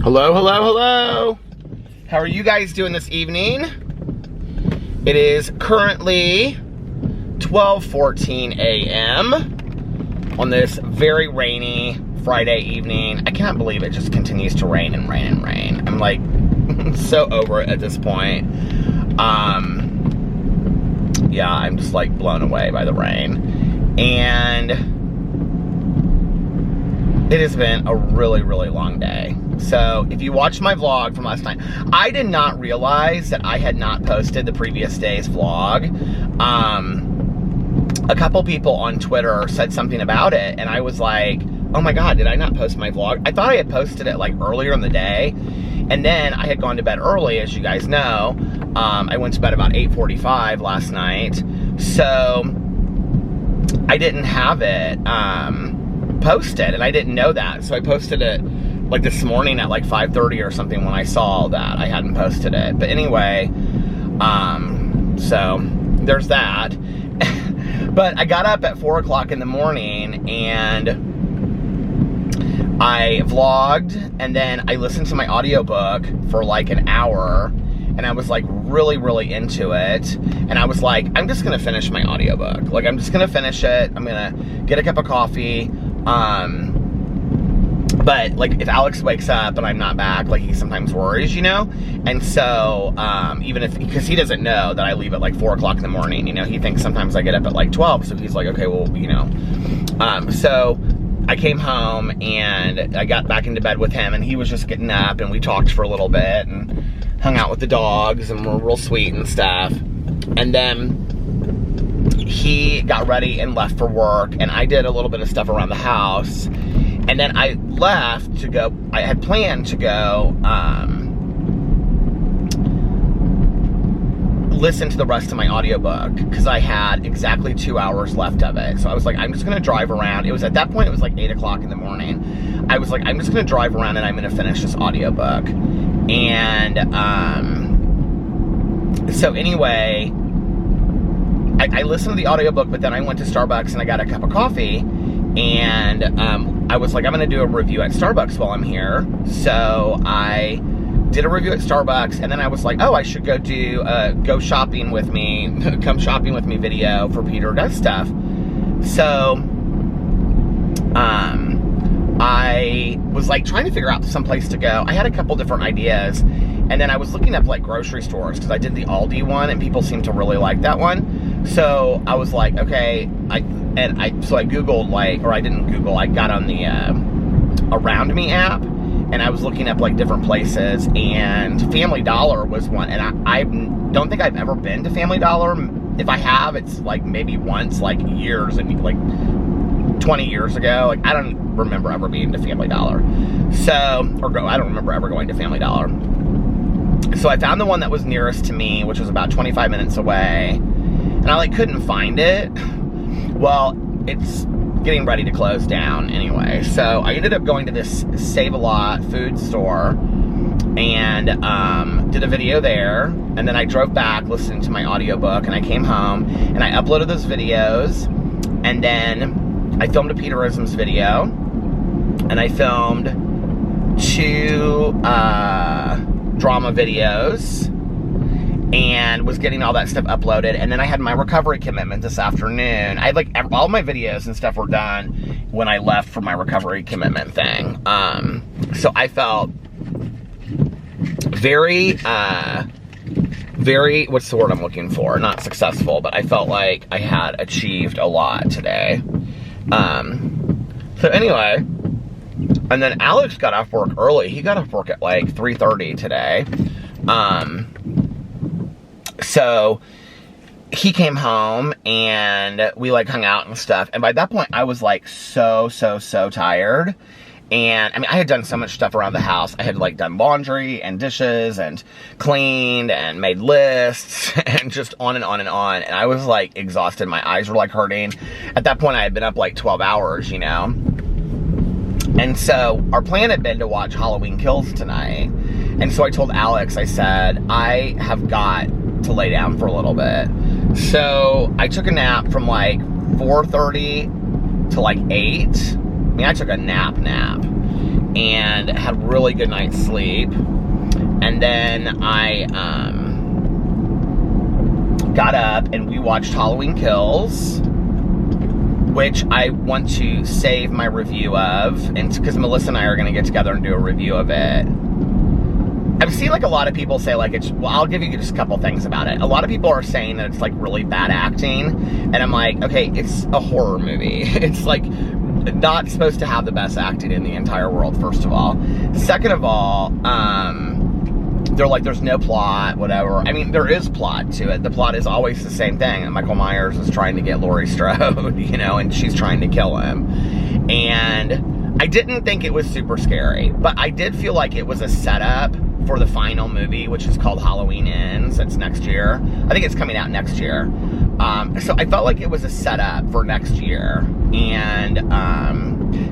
Hello, hello, hello. How are you guys doing this evening? It is currently 12:14 a.m. on this very rainy Friday evening. I can't believe it just continues to rain and rain and rain. I'm like so over it at this point. Yeah, I'm just like blown away by the rain. And it has been a really, really long day. So if you watched my vlog from last night, I did not realize that I had not posted the previous day's vlog. A couple people on Twitter said something about it, and I was like, oh my God, did I not post my vlog? I thought I had posted it like earlier in the day, and then I had gone to bed early, as you guys know. I went to bed about 8:45 last night, so I didn't have it posted, and I didn't know that, so I posted it like this morning at like 5:30 or something when I saw that I hadn't posted it. But anyway, so there's that. But I got up at 4 o'clock in the morning and I vlogged, and then I listened to my audiobook for like an hour, and I was like really, really into it. And I was like, I'm just gonna finish my audiobook. Like, I'm just gonna finish it. I'm gonna get a cup of coffee. But like if Alex wakes up and I'm not back, like he sometimes worries, you know? And so, even if, because he doesn't know that I leave at like 4 o'clock in the morning, you know, he thinks sometimes I get up at like 12. So he's like, okay, well, you know. So I came home and I got back into bed with him, and he was just getting up, and we talked for a little bit and hung out with the dogs, and we're real sweet and stuff. And then he got ready and left for work, and I did a little bit of stuff around the house. And then I left to go, I had planned to go listen to the rest of my audiobook, because I had exactly 2 hours left of it. So I was like, I'm just gonna drive around. It was at that point, it was like 8 o'clock in the morning. I was like, I'm just gonna drive around and I'm gonna finish this audiobook. And so anyway, I listened to the audiobook, but then I went to Starbucks and I got a cup of coffee. And I was like, I'm gonna do a review at Starbucks while I'm here. So I did a review at Starbucks, and then I was like, oh, I should go do go shopping with me, come shopping with me video for Peter Does Stuff. So I was like trying to figure out some place to go. I had a couple different ideas, and then I was looking up like grocery stores, because I did the Aldi one and people seemed to really like that one. So I was like, okay, so I Googled, like, or I didn't Google, I got on the Around Me app, and I was looking up like different places, and Family Dollar was one. And I don't think I've ever been to Family Dollar. If I have, it's like maybe once, like years, and like 20 years ago. Like, I don't remember ever being to Family Dollar. So, I don't remember ever going to Family Dollar. So I found the one that was nearest to me, which was about 25 minutes away, and I like couldn't find it. Well, it's getting ready to close down anyway. So I ended up going to this Save-A-Lot food store and did a video there. And then I drove back listening to my audiobook, and I came home and I uploaded those videos. And then I filmed a Peterisms video, and I filmed 2 drama videos, and was getting all that stuff uploaded. And then I had my recovery commitment this afternoon. I had like all my videos and stuff were done when I left for my recovery commitment thing. So I felt very, what's the word I'm looking for? Not successful, but I felt like I had achieved a lot today. So anyway, and then Alex got off work early. He got off work at like 3:30 today. So he came home and we like hung out and stuff. And by that point I was like so tired. And I mean, I had done so much stuff around the house. I had like done laundry and dishes and cleaned and made lists and just on and on and on. And I was like exhausted. My eyes were like hurting. At that point I had been up like 12 hours, you know. And so our plan had been to watch Halloween Kills tonight. And so I told Alex, I said, I have got to lay down for a little bit. So I took a nap from like 4:30 to like 8. I mean, I took a nap. and had a really good night's sleep. And then I got up and we watched Halloween Kills, which I want to save my review of, and because Melissa and I are going to get together and do a review of it. I've seen like a lot of people say like well, I'll give you just a couple things about it. A lot of people are saying that it's like really bad acting, and I'm like, okay, it's a horror movie. It's like not supposed to have the best acting in the entire world, first of all. Second of all, they're like, there's no plot, whatever. I mean, there is plot to it. The plot is always the same thing. Michael Myers is trying to get Laurie Strode, you know, and she's trying to kill him. And I didn't think it was super scary, but I did feel like it was a setup for the final movie, which is called Halloween Ends. That's next year. I think it's coming out next year. So I felt like it was a setup for next year. And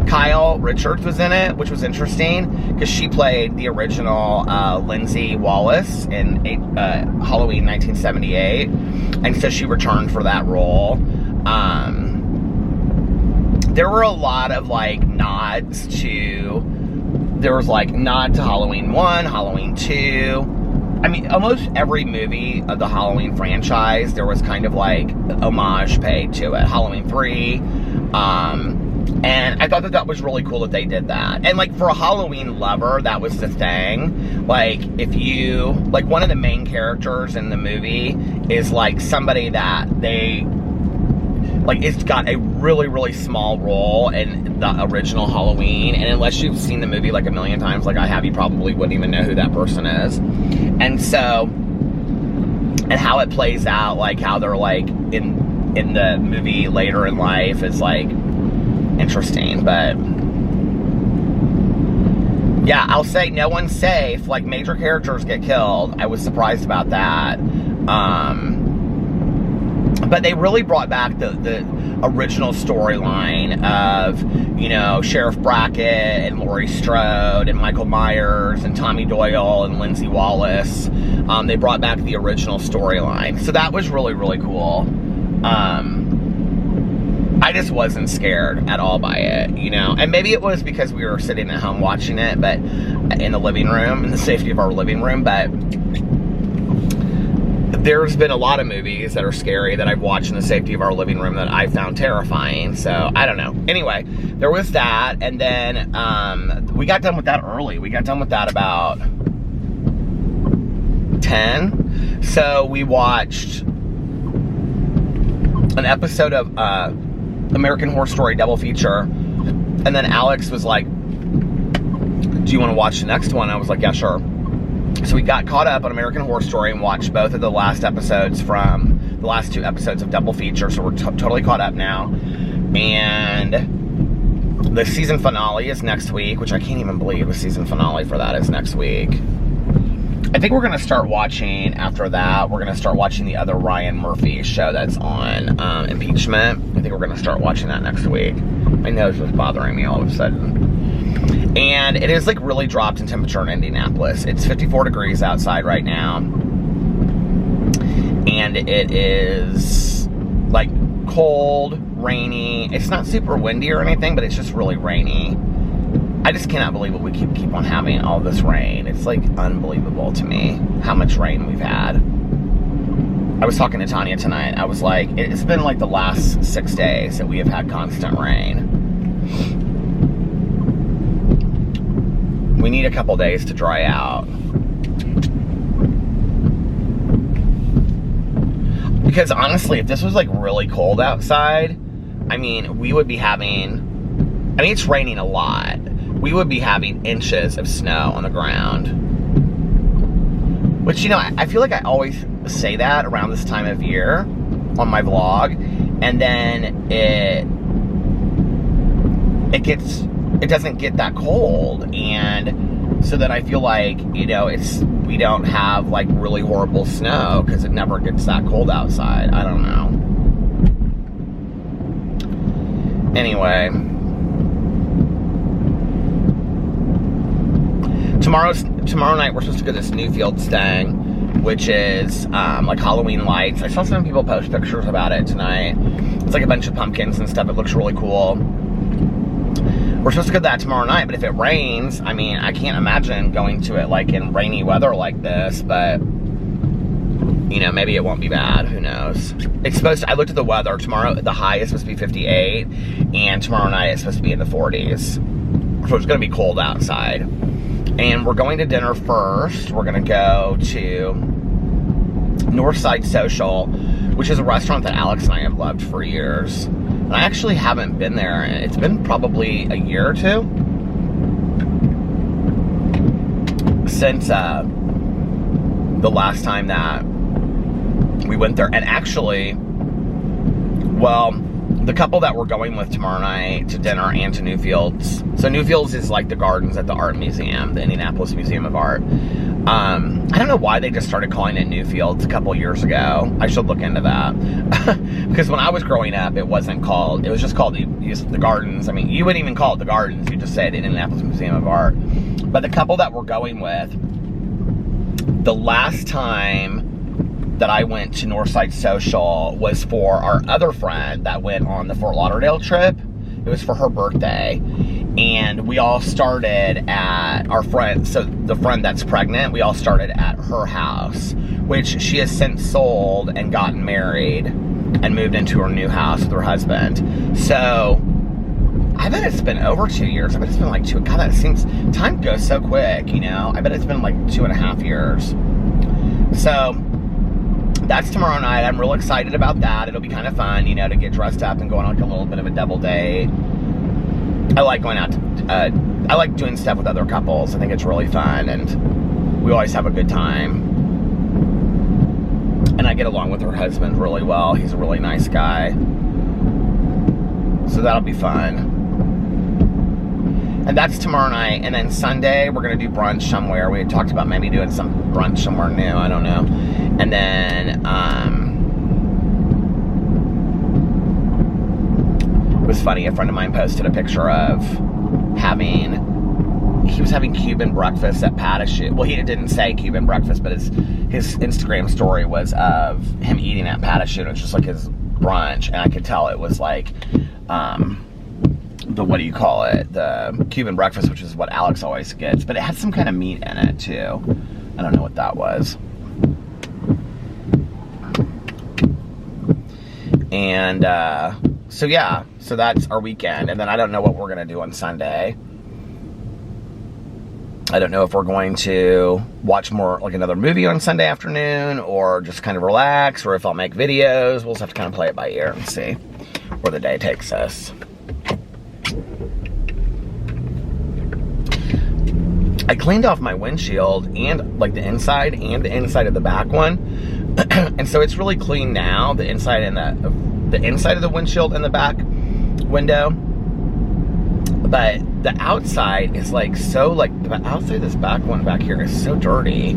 Kyle Richards was in it, which was interesting because she played the original Lindsay Wallace in Halloween 1978. And so she returned for that role. There were a lot of like nods to... There was like nod to Halloween 1, Halloween 2. I mean, almost every movie of the Halloween franchise, there was kind of like homage paid to it. Halloween 3. And I thought that that was really cool that they did that. And like for a Halloween lover, that was the thing. Like if you, like one of the main characters in the movie is like somebody that they, like it's got a really, really small role in the original Halloween. And unless you've seen the movie like a million times, like I have, you probably wouldn't even know who that person is. And so, and how it plays out, like how they're like in the movie later in life is like interesting. But yeah, I'll say no one's safe. Like major characters get killed. I was surprised about that. But they really brought back the original storyline of, you know, Sheriff Brackett and Laurie Strode and Michael Myers and Tommy Doyle and Lindsay Wallace. They brought back the original storyline. So that was really, really cool. I just wasn't scared at all by it, you know. And maybe it was because we were sitting at home watching it, but in the living room, in the safety of our living room, but there's been a lot of movies that are scary that I've watched in the safety of our living room that I found terrifying. So, I don't know. Anyway, there was that. And then we got done with that early. We got done with that about 10. So, we watched an episode of American Horror Story double feature. And then Alex was like, do you want to watch the next one? I was like, yeah, sure. So we got caught up on American Horror Story and watched both of the last episodes from the last 2 episodes of Double Feature. So we're totally caught up now. And the season finale is next week, which I can't even believe the season finale for that is next week. I think we're going to start watching, after that, we're going to start watching the other Ryan Murphy show that's on, Impeachment. I think we're going to start watching that next week. My nose was bothering me all of a sudden. And it is like really dropped in temperature in Indianapolis. It's 54 degrees outside right now. And it is like cold, rainy. It's not super windy or anything, but it's just really rainy. I just cannot believe that we keep on having all this rain. It's like unbelievable to me how much rain we've had. I was talking to Tanya tonight. I was like, it's been like the last 6 days that we have had constant rain. We need a couple days to dry out. Because honestly, if this was like really cold outside, I mean, we would be having, I mean, it's raining a lot. We would be having inches of snow on the ground. Which, you know, I feel like I always say that around this time of year on my vlog. And then it doesn't get that cold, and so then I feel like, you know, we don't have like really horrible snow because it never gets that cold outside. I don't know. Anyway, tomorrow night we're supposed to go to this Newfields thing, which is like Halloween lights. I saw some people post pictures about it tonight. It's like a bunch of pumpkins and stuff. It looks really cool. We're supposed to go to that tomorrow night, but if it rains, I mean, I can't imagine going to it like in rainy weather like this, but you know, maybe it won't be bad. Who knows? It's supposed to, I looked at the weather. Tomorrow, the high is supposed to be 58, and tomorrow night it's supposed to be in the 40s. So it's going to be cold outside. And we're going to dinner first. We're going to go to Northside Social, which is a restaurant that Alex and I have loved for years. And I actually haven't been there. It's been probably a year or two since the last time that we went there. And actually, well, the couple that we're going with tomorrow night to dinner and to Newfields. So Newfields is like the gardens at the art museum, the Indianapolis Museum of Art. I don't know why they just started calling it Newfields a couple years ago. I should look into that. Because when I was growing up, it wasn't called, it was just called the Gardens. I mean, you wouldn't even call it the Gardens. You just said Indianapolis Museum of Art. But the couple that we're going with, the last time that I went to Northside Social was for our other friend that went on the Fort Lauderdale trip. It was for her birthday. And we all started at our friend, so the friend that's pregnant, we all started at her house, which she has since sold and gotten married and moved into her new house with her husband. So I bet it's been over 2 years. I bet it's been like God, that seems, time goes so quick, you know? I bet it's been like 2.5 years. So that's tomorrow night. I'm real excited about that. It'll be kind of fun, you know, to get dressed up and go on like a little bit of a double date. I like going out to, I like doing stuff with other couples. I think it's really fun, and we always have a good time. And I get along with her husband really well. He's a really nice guy. So that'll be fun. And that's tomorrow night. And then Sunday, we're going to do brunch somewhere. We had talked about maybe doing some brunch somewhere new. I don't know. And then, it was funny, a friend of mine posted a picture of he was having Cuban breakfast at Parachute. Well, he didn't say Cuban breakfast, but his Instagram story was of him eating at Parachute. It was just like his brunch, and I could tell it was like, what do you call it? The Cuban breakfast, which is what Alex always gets, but it had some kind of meat in it too. I don't know what that was. And, so yeah, so that's our weekend. And then I don't know what we're going to do on Sunday. I don't know if we're going to watch more, like another movie on Sunday afternoon, or just kind of relax, or if I'll make videos. We'll just have to kind of play it by ear and see where the day takes us. I cleaned off my windshield, and like the inside and the inside of the back one. And so it's really clean now, the inside and the inside of the windshield and the back window. But the outside is like so, like the outside of this back one back here is so dirty.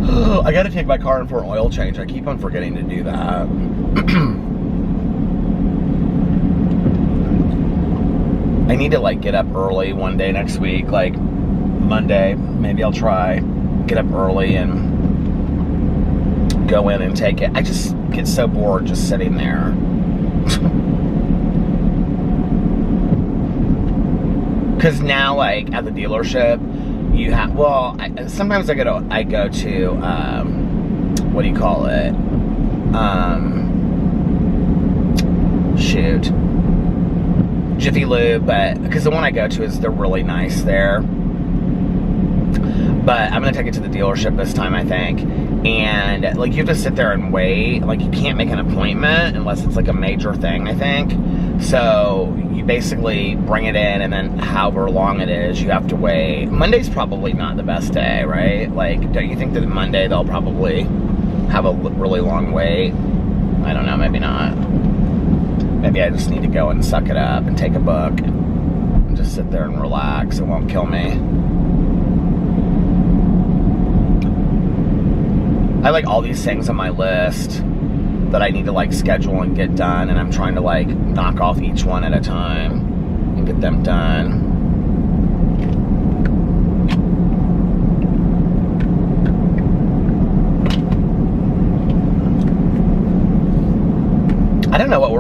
Oh, I gotta take my car in for an oil change. I keep on forgetting to do that. I need to like get up early one day next week, like Monday. Maybe I'll try get up early and go in and take it. I just get so bored just sitting there. Because now, like at the dealership, you have, well, sometimes I go to what do you call it? Jiffy Lube, but because the one I go to they're really nice there. But I'm gonna take it to the dealership this time, I think. And like you have to sit there and wait. Like you can't make an appointment unless it's like a major thing, I think. So you basically bring it in, and then however long it is, you have to wait. Monday's probably not the best day, right? Like, don't you think that Monday they'll probably have a really long wait? I don't know, maybe not. Maybe I just need to go and suck it up and take a book and just sit there and relax. It won't kill me. I like all these things on my list that I need to like schedule and get done, and I'm trying to like knock off each one at a time and get them done.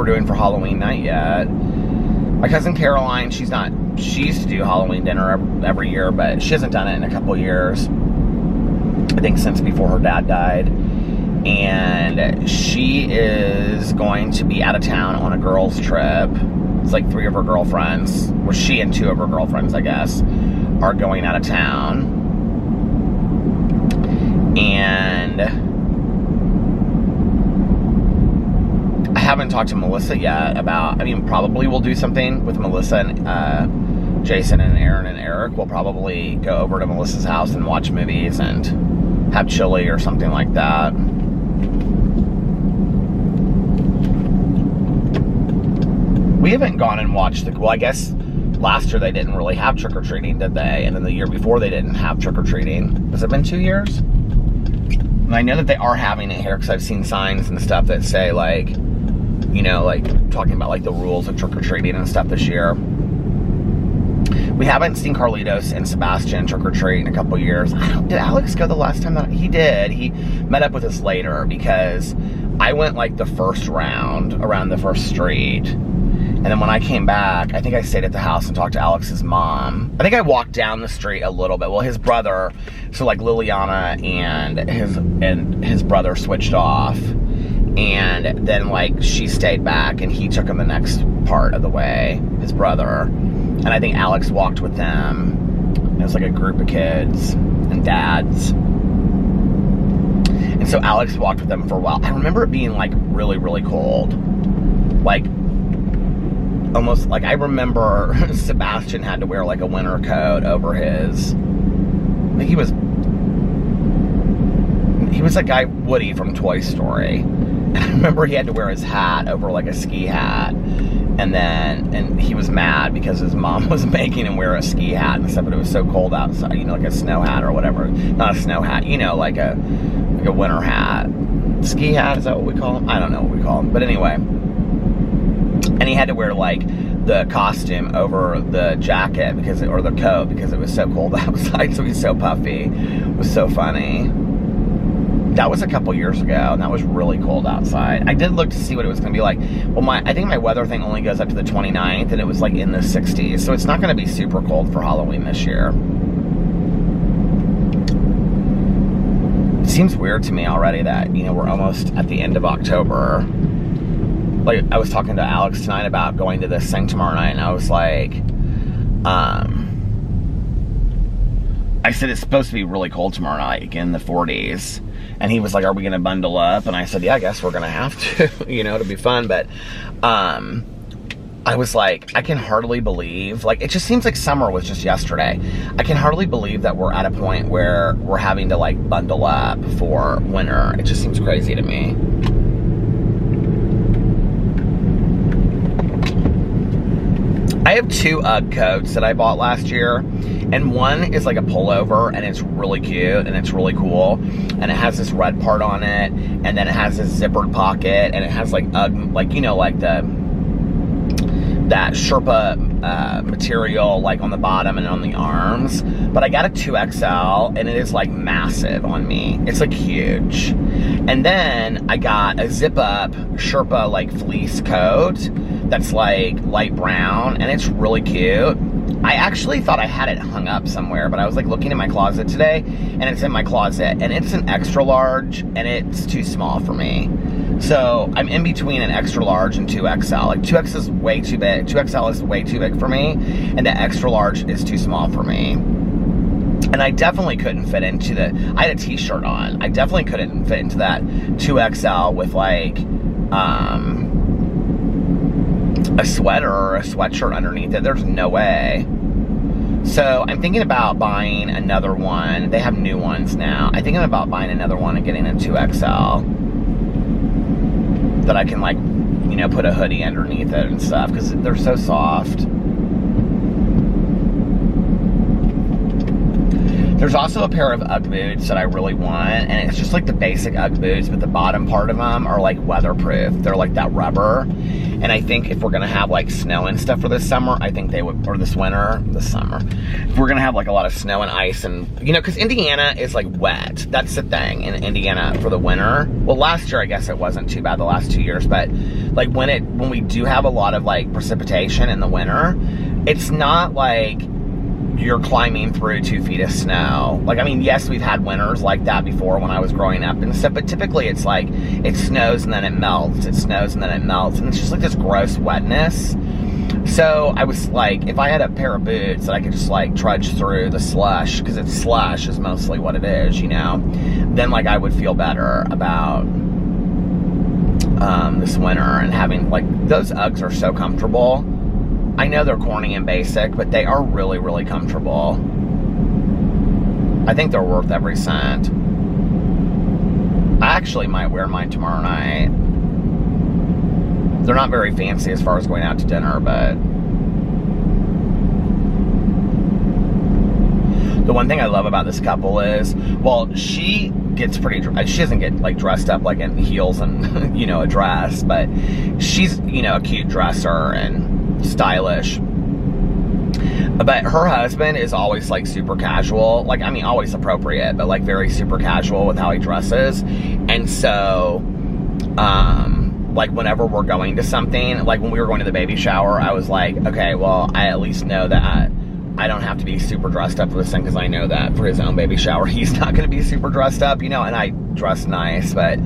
we're doing for Halloween night yet. My cousin Caroline, she used to do Halloween dinner every year, but she hasn't done it in a couple years. I think since before her dad died. And she is going to be out of town on a girls' trip. It's like 3 of her girlfriends, well, she and 2 of her girlfriends, I guess, are going out of town. And I haven't talked to Melissa yet about, probably we'll do something with Melissa and Jason and Aaron and Eric. We'll probably go over to Melissa's house and watch movies and have chili or something like that. We haven't gone and watched well, I guess last year they didn't really have trick-or-treating, did they? And then the year before they didn't have trick-or-treating. Has it been 2 years? And I know that they are having it here because I've seen signs and stuff that say, like, talking about, like, the rules of trick-or-treating and stuff this year. We haven't seen Carlitos and Sebastian trick-or-treat in a couple years. Did Alex go the last time that he did? He met up with us later because I went, like, the first round around the first street. And then when I came back, I think I stayed at the house and talked to Alex's mom. I think I walked down the street a little bit. Well, his brother, so like Liliana and his brother switched off. And then like she stayed back and he took him the next part of the way, his brother. And I think Alex walked with them. It was like a group of kids and dads. And so Alex walked with them for a while. I remember it being like really, really cold. Like, almost like I remember Sebastian had to wear like a winter coat over his. I think he was that guy Woody from Toy Story. And I remember he had to wear his hat over like a ski hat, and he was mad because his mom was making him wear a ski hat and stuff, but it was so cold outside, like a snow hat or whatever. Not a snow hat, like a winter hat. Ski hat, is that what we call them? I don't know what we call them, but anyway. And he had to wear like the costume over the jacket or the coat because it was so cold outside, so he's so puffy. It was so funny. That was a couple years ago, and that was really cold outside. I did look to see what it was going to be like. Well, I think my weather thing only goes up to the 29th, and it was like in the 60s, so it's not going to be super cold for Halloween this year. It seems weird to me already that, we're almost at the end of October. Like, I was talking to Alex tonight about going to this thing tomorrow night, and I was like, I said it's supposed to be really cold tomorrow night, like in the 40s. And he was like, are we going to bundle up? And I said, yeah, I guess we're going to have to, to be fun. But I was like, I can hardly believe, like, it just seems like summer was just yesterday. I can hardly believe that we're at a point where we're having to, like, bundle up for winter. It just seems crazy to me. I have 2 UGG coats that I bought last year, and one is like a pullover, and it's really cute, and it's really cool, and it has this red part on it, and then it has this zippered pocket, and it has like UGG, like, like that Sherpa material, like on the bottom and on the arms. But I got a 2XL, and it is like massive on me. It's like huge. And then I got a zip-up Sherpa like fleece coat that's like light brown, and it's really cute. I actually thought I had it hung up somewhere, but I was like looking in my closet today, and it's in my closet, and it's an extra large, and it's too small for me. So I'm in between an extra large and 2XL. Like 2X is way too big. 2XL is way too big for me, and the extra large is too small for me. And I definitely couldn't fit into I had a t-shirt on. I definitely couldn't fit into that 2XL with like a sweater or a sweatshirt underneath it. There's no way. So I'm thinking about buying another one. They have new ones now. I'm thinking about buying another one and getting a 2XL that I can, like, put a hoodie underneath it and stuff, because they're so soft. There's also a pair of UGG boots that I really want, and it's just like the basic UGG boots, but the bottom part of them are like weatherproof. They're like that rubber, And I think if we're gonna have like snow and stuff for this summer, I think they would, or this winter, this summer, if we're gonna have like a lot of snow and ice and, you know, because Indiana is like wet. That's the thing in Indiana for the winter. Well, last year I guess it wasn't too bad the last 2 years, but like when we do have a lot of like precipitation in the winter, it's not like you're climbing through 2 feet of snow. Like, I mean, yes, we've had winters like that before when I was growing up and stuff, but typically it's like, it snows and then it melts, it snows and then it melts, and it's just like this gross wetness. So I was like, if I had a pair of boots that I could just like trudge through the slush, because it's slush is mostly what it is, you know, then like I would feel better about this winter. And having like, those Uggs are so comfortable. I know they're corny and basic, but they are really, really comfortable. I think they're worth every cent. I actually might wear mine tomorrow night. They're not very fancy as far as going out to dinner, but the one thing I love about this couple is, well, she gets pretty, she doesn't get like dressed up like in heels and, you know, a dress, but she's, you know, a cute dresser and stylish. But her husband is always like super casual, like, I mean, always appropriate, but like very super casual with how he dresses. And so like whenever we're going to something, like when we were going to the baby shower, I was like, okay, well, I at least know that I don't have to be super dressed up for this thing, because I know that for his own baby shower he's not going to be super dressed up, you know. And I dress nice, but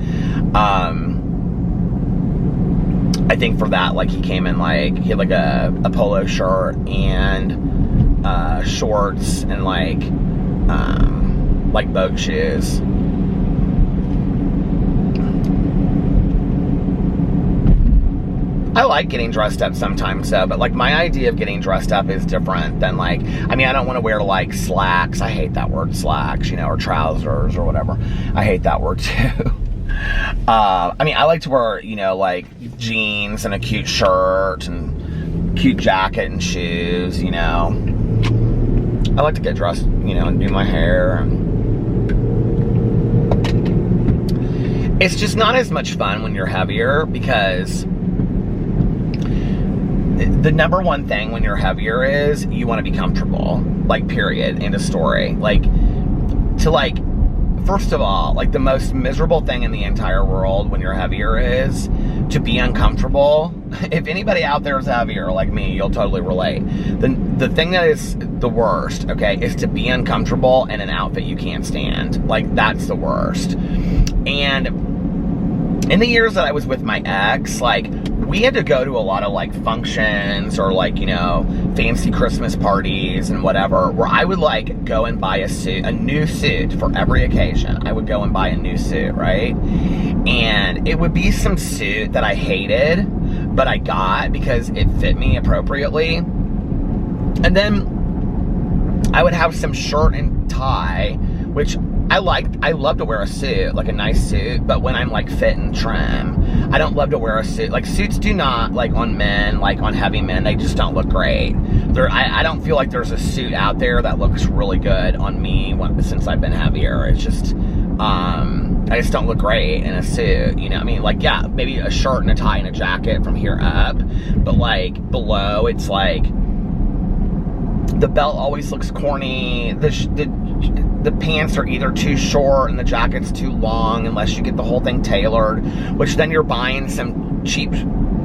I think for that, like, he came in like, he had like a polo shirt and shorts and like boat shoes. I like getting dressed up sometimes though, but like my idea of getting dressed up is different than like, I mean, I don't want to wear like slacks. I hate that word, slacks, you know, or trousers or whatever. I hate that word too. I mean, I like to wear, you know, like jeans and a cute shirt and cute jacket and shoes, you know. I like to get dressed, you know, and do my hair. And it's just not as much fun when you're heavier, because the number one thing when you're heavier is you want to be comfortable, like, period, end of story. Like, to like, first of all, like, the most miserable thing in the entire world when you're heavier is to be uncomfortable. If anybody out there is heavier like me, you'll totally relate. The thing that is the worst, okay, is to be uncomfortable in an outfit you can't stand. Like, that's the worst. And in the years that I was with my ex, like, we had to go to a lot of like functions or like, you know, fancy Christmas parties and whatever, where I would like go and buy a suit, a new suit for every occasion. I would go and buy a new suit, right? And it would be some suit that I hated, but I got because it fit me appropriately. And then I would have some shirt and tie, which I love to wear a suit, like a nice suit, but when I'm like fit and trim, I don't love to wear a suit. Like, suits do not, like, on men, like on heavy men, they just don't look great. I don't feel like there's a suit out there that looks really good on me since I've been heavier. It's just, I just don't look great in a suit, you know what I mean? Like, yeah, maybe a shirt and a tie and a jacket from here up, but like below, it's like, the belt always looks corny, the pants are either too short and the jacket's too long unless you get the whole thing tailored, which then you're buying some cheap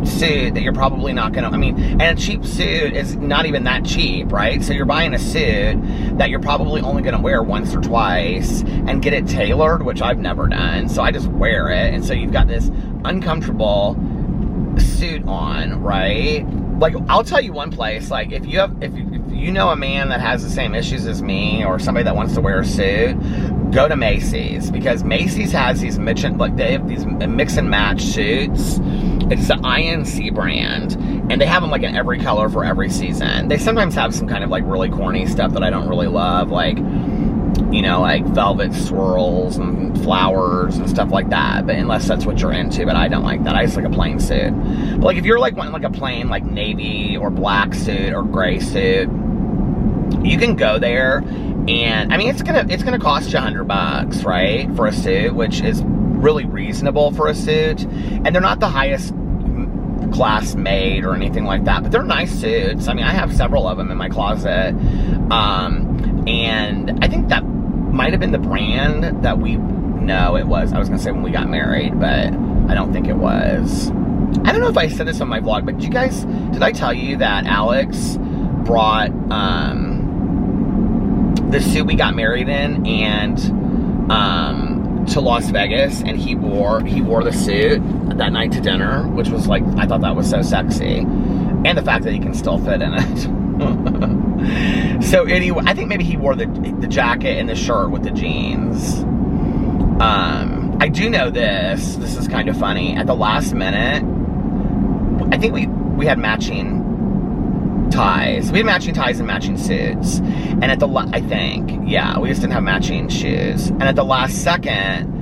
suit that you're probably not gonna, I mean, and a cheap suit is not even that cheap, right? So you're buying a suit that you're probably only gonna wear once or twice and get it tailored, which I've never done, so I just wear it, and so you've got this uncomfortable suit on, right? Like, I'll tell you one place, like, if you know a man that has the same issues as me, or somebody that wants to wear a suit, go to Macy's, because Macy's has these they have these mix and match suits. It's the INC brand, and they have them like in every color for every season. They sometimes have some kind of like really corny stuff that I don't really love, like, you know, like velvet swirls and flowers and stuff like that, but unless that's what you're into, but I don't like that. I just like a plain suit. But like, if you're like wanting like a plain like navy or black suit or gray suit, you can go there, and I mean, it's gonna cost you $100, right, for a suit, which is really reasonable for a suit. And they're not the highest class made or anything like that, but they're nice suits. I mean, I have several of them in my closet. And I think that might have been the brand that no, it was. I was going to say when we got married, but I don't think it was. I don't know if I said this on my vlog, but did I tell you that Alex brought the suit we got married in and to Las Vegas, and he wore the suit that night to dinner, which was like, I thought that was so sexy, and the fact that he can still fit in it. So anyway, I think maybe he wore the jacket and the shirt with the jeans. I do know this is kind of funny. At the last minute, I think we had matching ties. We had matching ties and matching suits. And I think, yeah, we just didn't have matching shoes. And at the last second,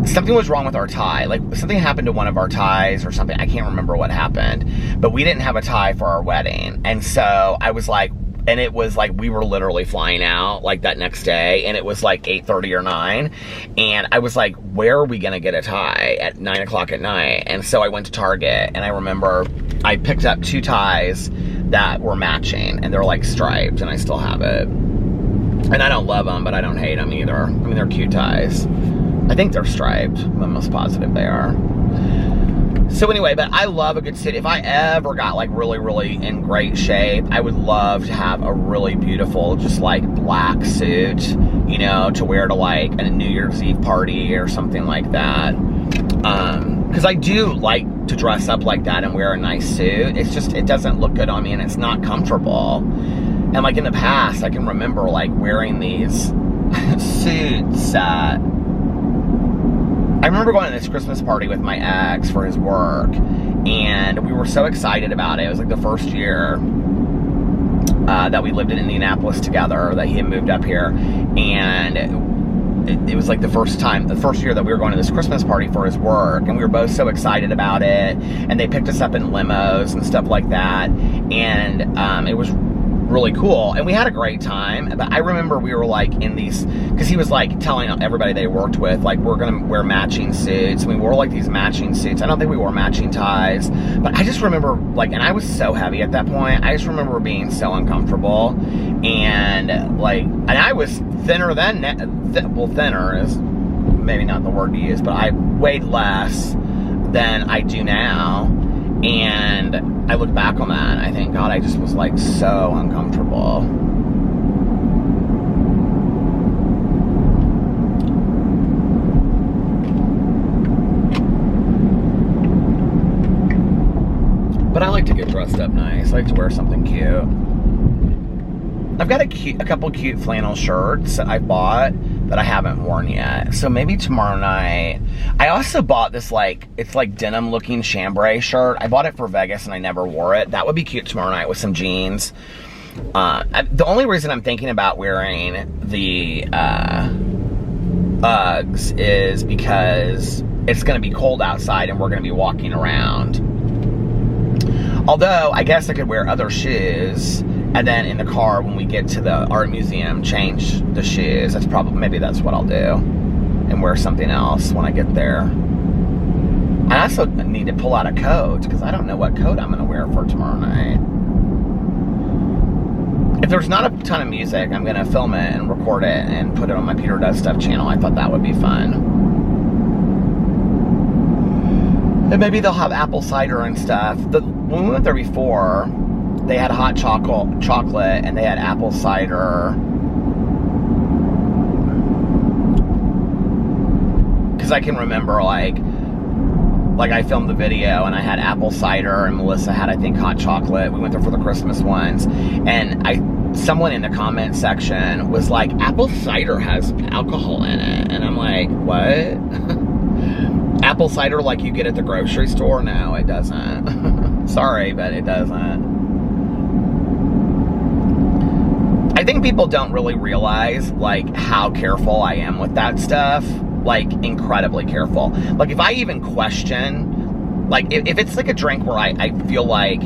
something was wrong with our tie. Like, something happened to one of our ties or something. I can't remember what happened. But we didn't have a tie for our wedding. And so I was like, and it was like, we were literally flying out like that next day, and it was like 8:30 or 9. And I was like, where are we gonna get a tie at 9 o'clock at night? And so I went to Target, and I remember I picked up 2 ties that were matching, and they're like striped, and I still have it. And I don't love them, but I don't hate them either. I mean, they're cute ties. I think they're striped. I'm almost positive they are. So anyway, but I love a good suit. If I ever got like really, really in great shape, I would love to have a really beautiful, just like black suit, you know, to wear to like a New Year's Eve party or something like that. Because I do like to dress up like that and wear a nice suit. It's just, it doesn't look good on me and it's not comfortable. And like in the past, I can remember like wearing these suits. I remember going to this Christmas party with my ex for his work, and we were so excited about it. It was like the first year that we lived in Indianapolis together, that he had moved up here, and it was like the first year that we were going to this Christmas party for his work, and we were both so excited about it, and they picked us up in limos and stuff like that, and it was really cool, and we had a great time. But I remember we were like in these, because he was like telling everybody they worked with, like, we're gonna wear matching suits, and we wore like these matching suits. I don't think we wore matching ties, but I just remember like, and I was so heavy at that point, I just remember being so uncomfortable, and like, and I was thinner then, well, thinner is maybe not the word to use, but I weighed less than I do now. And I look back on that and I think, God, I just was like so uncomfortable. But I like to get dressed up nice. I like to wear something cute. I've got a couple cute flannel shirts that I bought that I haven't worn yet. So maybe tomorrow night. I also bought this, like, it's like denim looking chambray shirt. I bought it for Vegas and I never wore it. That would be cute tomorrow night with some jeans. The only reason I'm thinking about wearing the Uggs is because it's going to be cold outside and we're going to be walking around. Although, I guess I could wear other shoes, and then in the car when we get to the art museum, change the shoes. Maybe that's what I'll do, and wear something else when I get there. I also need to pull out a coat, because I don't know what coat I'm going to wear for tomorrow night. If there's not a ton of music, I'm going to film it and record it and put it on my Peter Does Stuff channel. I thought that would be fun. And maybe they'll have apple cider and stuff. When we went there before, they had hot chocolate and they had apple cider. Because I can remember, like I filmed the video and I had apple cider and Melissa had, I think, hot chocolate. We went there for the Christmas ones. And someone in the comment section was like, apple cider has alcohol in it. And I'm like, what? Apple cider like you get at the grocery store? No, it doesn't. Sorry, but it doesn't. I think people don't really realize, like, how careful I am with that stuff. Like, incredibly careful. Like, if I even question, like, if it's like a drink where I feel like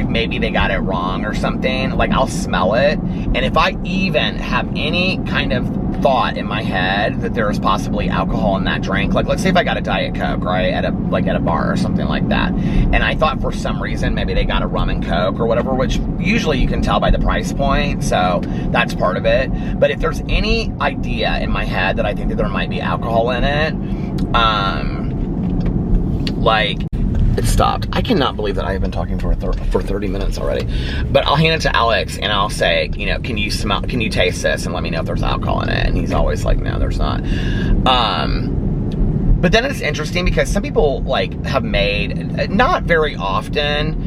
maybe they got it wrong or something, like, I'll smell it. And if I even have any kind of thought in my head that there was possibly alcohol in that drink. Like, let's say if I got a Diet Coke, right, at a bar or something like that, and I thought for some reason maybe they got a rum and Coke or whatever, which usually you can tell by the price point, so that's part of it. But if there's any idea in my head that I think that there might be alcohol in it, like, it stopped. I cannot believe that I have been talking for 30 minutes already. But I'll hand it to Alex and I'll say, you know, can you taste this and let me know if there's alcohol in it? And he's always like, no, there's not. But then it's interesting because some people like have made, not very often,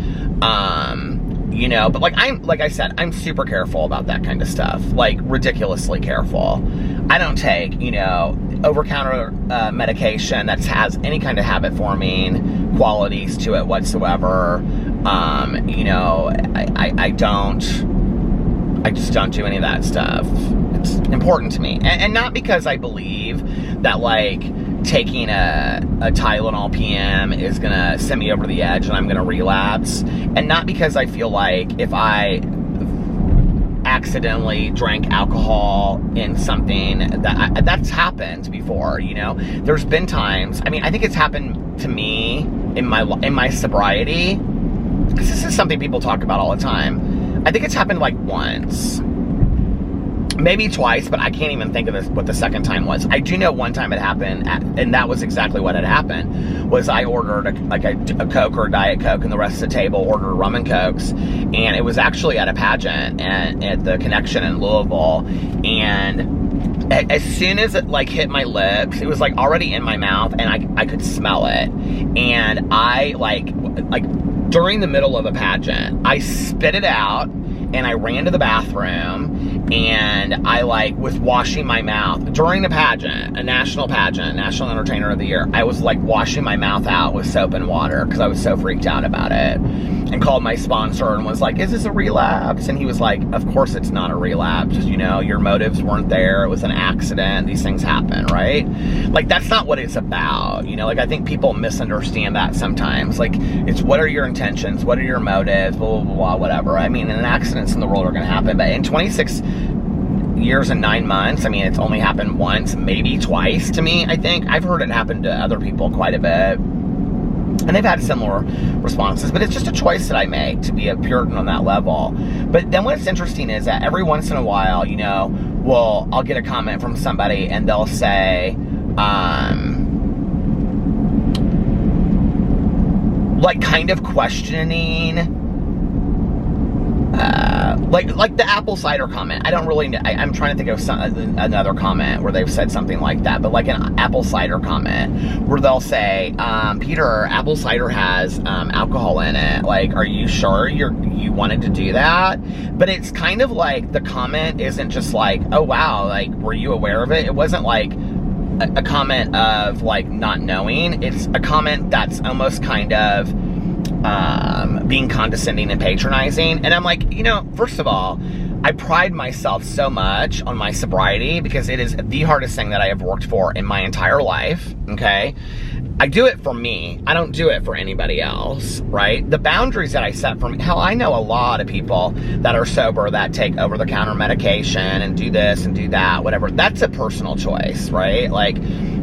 you know, but like like I said, I'm super careful about that kind of stuff, like ridiculously careful. I don't take, you know, over-counter medication that has any kind of habit-forming qualities to it whatsoever. You know, I just don't do any of that stuff. It's important to me, and not because I believe that like taking a Tylenol PM is gonna send me over the edge and I'm gonna relapse, and not because I feel like if I accidentally drank alcohol in something that's happened before, you know. There's been times, I mean, I think it's happened to me in my sobriety, because this is something people talk about all the time. I think it's happened like once, maybe twice, but I can't even think of what the second time was. I do know one time it happened, and that was exactly what had happened, was I ordered a Coke or a Diet Coke, and the rest of the table ordered rum and Cokes, and it was actually at a pageant and at the Connection in Louisville, and as soon as it like hit my lips, it was like already in my mouth, and I could smell it, and I like during the middle of a pageant, I spit it out, and I ran to the bathroom, and I like was washing my mouth during the pageant, a national pageant, National Entertainer of the Year. I was like washing my mouth out with soap and water because I was so freaked out about it, and called my sponsor and was like, is this a relapse? And he was like, of course it's not a relapse, you know, your motives weren't there, it was an accident, these things happen, right? Like, that's not what it's about, you know. Like, I think people misunderstand that sometimes. Like, it's what are your intentions, what are your motives, blah, blah, blah, blah, whatever. I mean, and accidents in the world are going to happen, but in 26 years and 9 months, I mean, it's only happened once, maybe twice to me, I think. I've heard it happen to other people quite a bit, and they've had similar responses, but it's just a choice that I make to be a Puritan on that level. But then what's interesting is that every once in a while, you know, well, I'll get a comment from somebody and they'll say, like kind of questioning, like the apple cider comment. I don't really know. I'm trying to think of another comment where they've said something like that, but like an apple cider comment where they'll say, Peter, apple cider has alcohol in it. Like, are you sure you wanted to do that? But it's kind of like the comment isn't just like, oh wow, like, were you aware of it? It wasn't like a comment of like not knowing. It's a comment that's almost kind of being condescending and patronizing. And I'm like, you know, first of all, I pride myself so much on my sobriety because it is the hardest thing that I have worked for in my entire life, okay? I do it for me. I don't do it for anybody else, right? The boundaries that I set for me, hell, I know a lot of people that are sober that take over-the-counter medication and do this and do that, whatever. That's a personal choice, right? Like,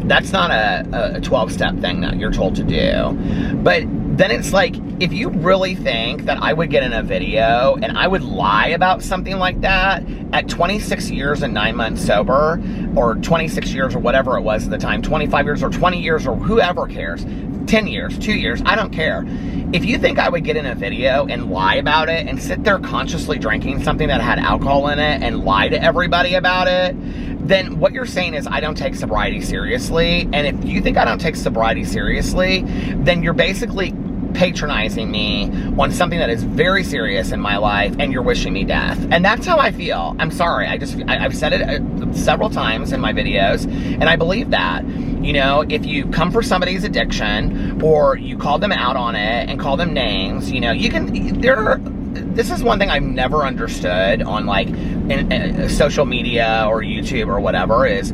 that's not a 12-step thing that you're told to do. But then it's like, if you really think that I would get in a video and I would lie about something like that at 26 years and 9 months sober, or 26 years or whatever it was at the time, 25 years or 20 years or whoever cares, 10 years, 2 years, I don't care. If you think I would get in a video and lie about it and sit there consciously drinking something that had alcohol in it and lie to everybody about it, then what you're saying is I don't take sobriety seriously. And if you think I don't take sobriety seriously, then you're basically patronizing me on something that is very serious in my life, and you're wishing me death. And that's how I feel. I'm sorry. I've said it several times in my videos, and I believe that. You know, if you come for somebody's addiction, or you call them out on it and call them names, you know, you can, this is one thing I've never understood on like in social media or YouTube or whatever is,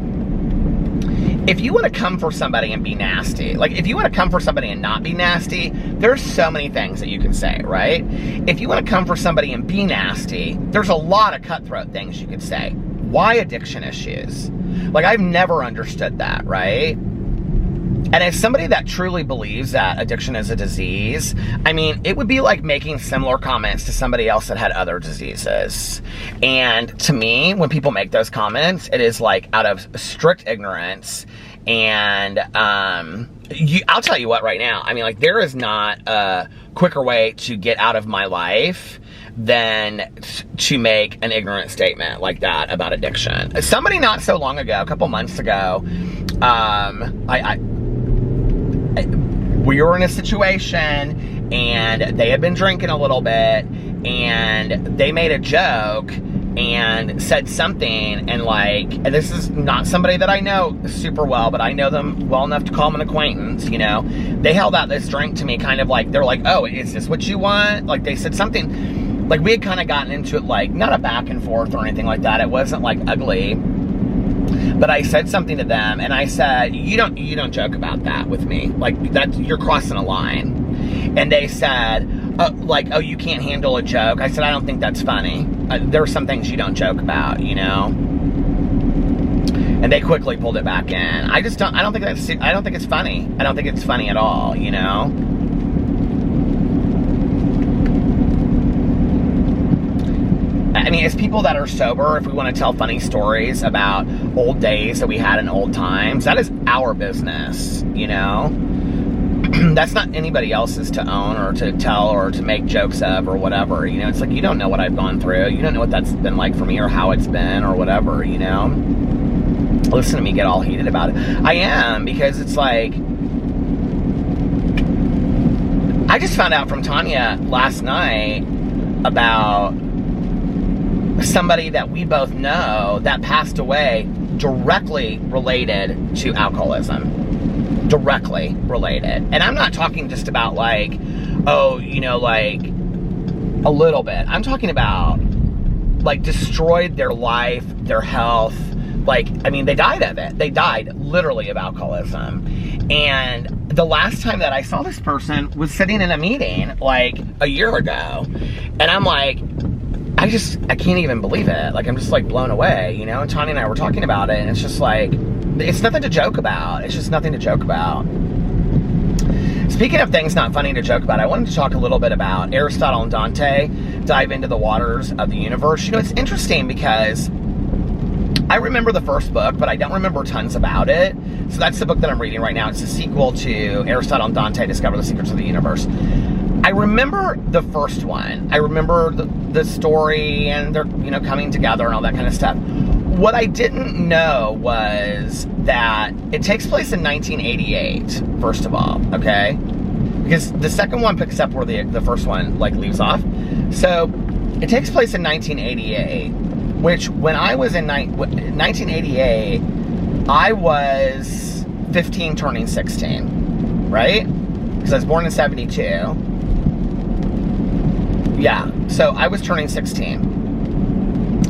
if you want to come for somebody and be nasty, like if you want to come for somebody and not be nasty, there's so many things that you can say, right? If you want to come for somebody and be nasty, there's a lot of cutthroat things you could say. why addiction issues? Like, I've never understood that, right? And as somebody that truly believes that addiction is a disease, I mean, it would be like making similar comments to somebody else that had other diseases. And to me, when people make those comments, it is like out of strict ignorance. And I'll tell you what right now, I mean, like, there is not a quicker way to get out of my life than to make an ignorant statement like that about addiction. Somebody not so long ago, a couple months ago, we were in a situation and they had been drinking a little bit and they made a joke and said something, and like, and this is not somebody that I know super well, but I know them well enough to call them an acquaintance, you know. They held out this drink to me kind of like, they're like, oh, is this what you want? Like, they said something, like, we had kind of gotten into it, like, not a back and forth or anything like that. It wasn't like ugly. But I said something to them, and I said, you don't joke about that with me. Like, that, you're crossing a line. And they said, like, oh, you can't handle a joke. I said, I don't think that's funny. There are some things you don't joke about, you know? And they quickly pulled it back in. I don't think it's funny. I don't think it's funny at all, you know? I mean, as people that are sober, if we want to tell funny stories about old days that we had in old times, that is our business, you know? That's not anybody else's to own or to tell or to make jokes of or whatever, you know? It's like, you don't know what I've gone through. You don't know what that's been like for me or how it's been or whatever, you know? Listen to me get all heated about it. I am, because it's like, I just found out from Tanya last night about somebody that we both know that passed away directly related to alcoholism. Directly related. And I'm not talking just about like, oh, you know, like a little bit. I'm talking about like destroyed their life, their health. Like, I mean, they died of it. They died literally of alcoholism. And the last time that I saw this person was sitting in a meeting like a year ago. And I'm like, I can't even believe it. Like, I'm just like blown away, you know? And Tanya and I were talking about it, and it's just like, it's nothing to joke about. It's just nothing to joke about. Speaking of things not funny to joke about, I wanted to talk a little bit about Aristotle and Dante, dive into the waters of the universe. You know, it's interesting because I remember the first book, but I don't remember tons about it. So that's the book that I'm reading right now. It's a sequel to Aristotle and Dante, Discover the Secrets of the Universe. I remember the first one. I remember the story and they're, you know, coming together and all that kind of stuff. What I didn't know was that it takes place in 1988, first of all, okay? Because the second one picks up where the first one, like, leaves off. So, it takes place in 1988, which when I was in 1988, I was 15 turning 16, right? Because I was born in 72. Yeah, so I was turning 16.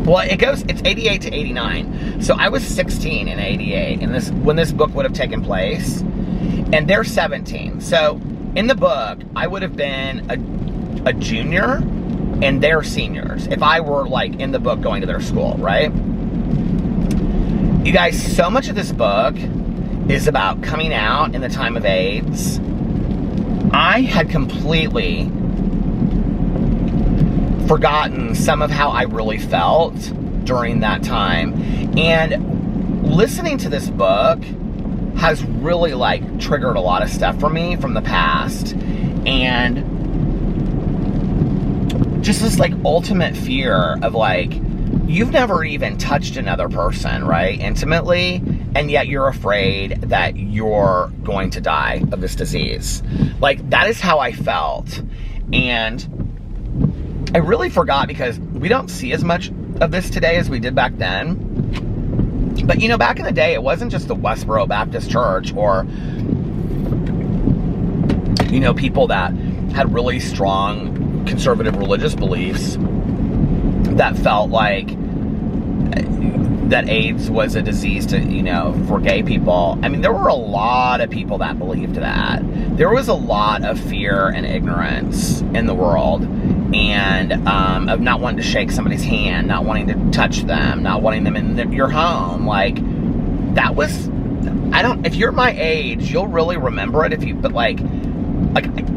Well, it's 88 to 89. So I was 16 in 88 when this book would have taken place. And they're 17. So in the book, I would have been a junior and they're seniors. If I were like in the book going to their school, right? You guys, so much of this book is about coming out in the time of AIDS. I had completely forgotten some of how I really felt during that time, and listening to this book has really like triggered a lot of stuff for me from the past, and just this like ultimate fear of like, you've never even touched another person, right, intimately, and yet you're afraid that you're going to die of this disease. Like, that is how I felt. And I really forgot, because we don't see as much of this today as we did back then. But, you know, back in the day, it wasn't just the Westboro Baptist Church or, you know, people that had really strong conservative religious beliefs that felt like that AIDS was a disease to, you know, for gay people. I mean, there were a lot of people that believed that. There was a lot of fear and ignorance in the world, and of not wanting to shake somebody's hand, not wanting to touch them, not wanting them in your home. Like, that was, if you're my age, you'll really remember it but like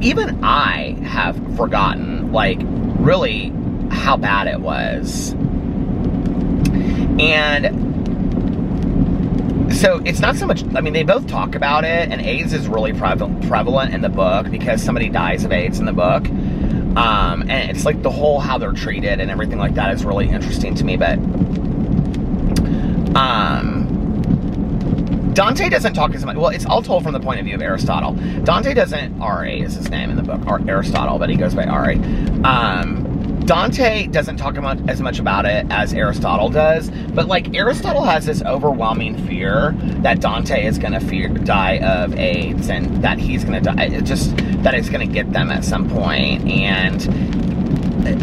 even I have forgotten, like, really how bad it was. And so it's not so much, I mean, they both talk about it, and AIDS is really prevalent in the book because somebody dies of AIDS in the book. And it's like the whole how they're treated and everything like that is really interesting to me. But Dante doesn't talk as much. Well, it's all told from the point of view of Aristotle. Dante doesn't, R.A. is his name in the book, Aristotle, but he goes by R.A. Dante doesn't talk as much about it as Aristotle does, but like Aristotle has this overwhelming fear that Dante is going to die of AIDS, and that he's going to die, that it's going to get them at some point. And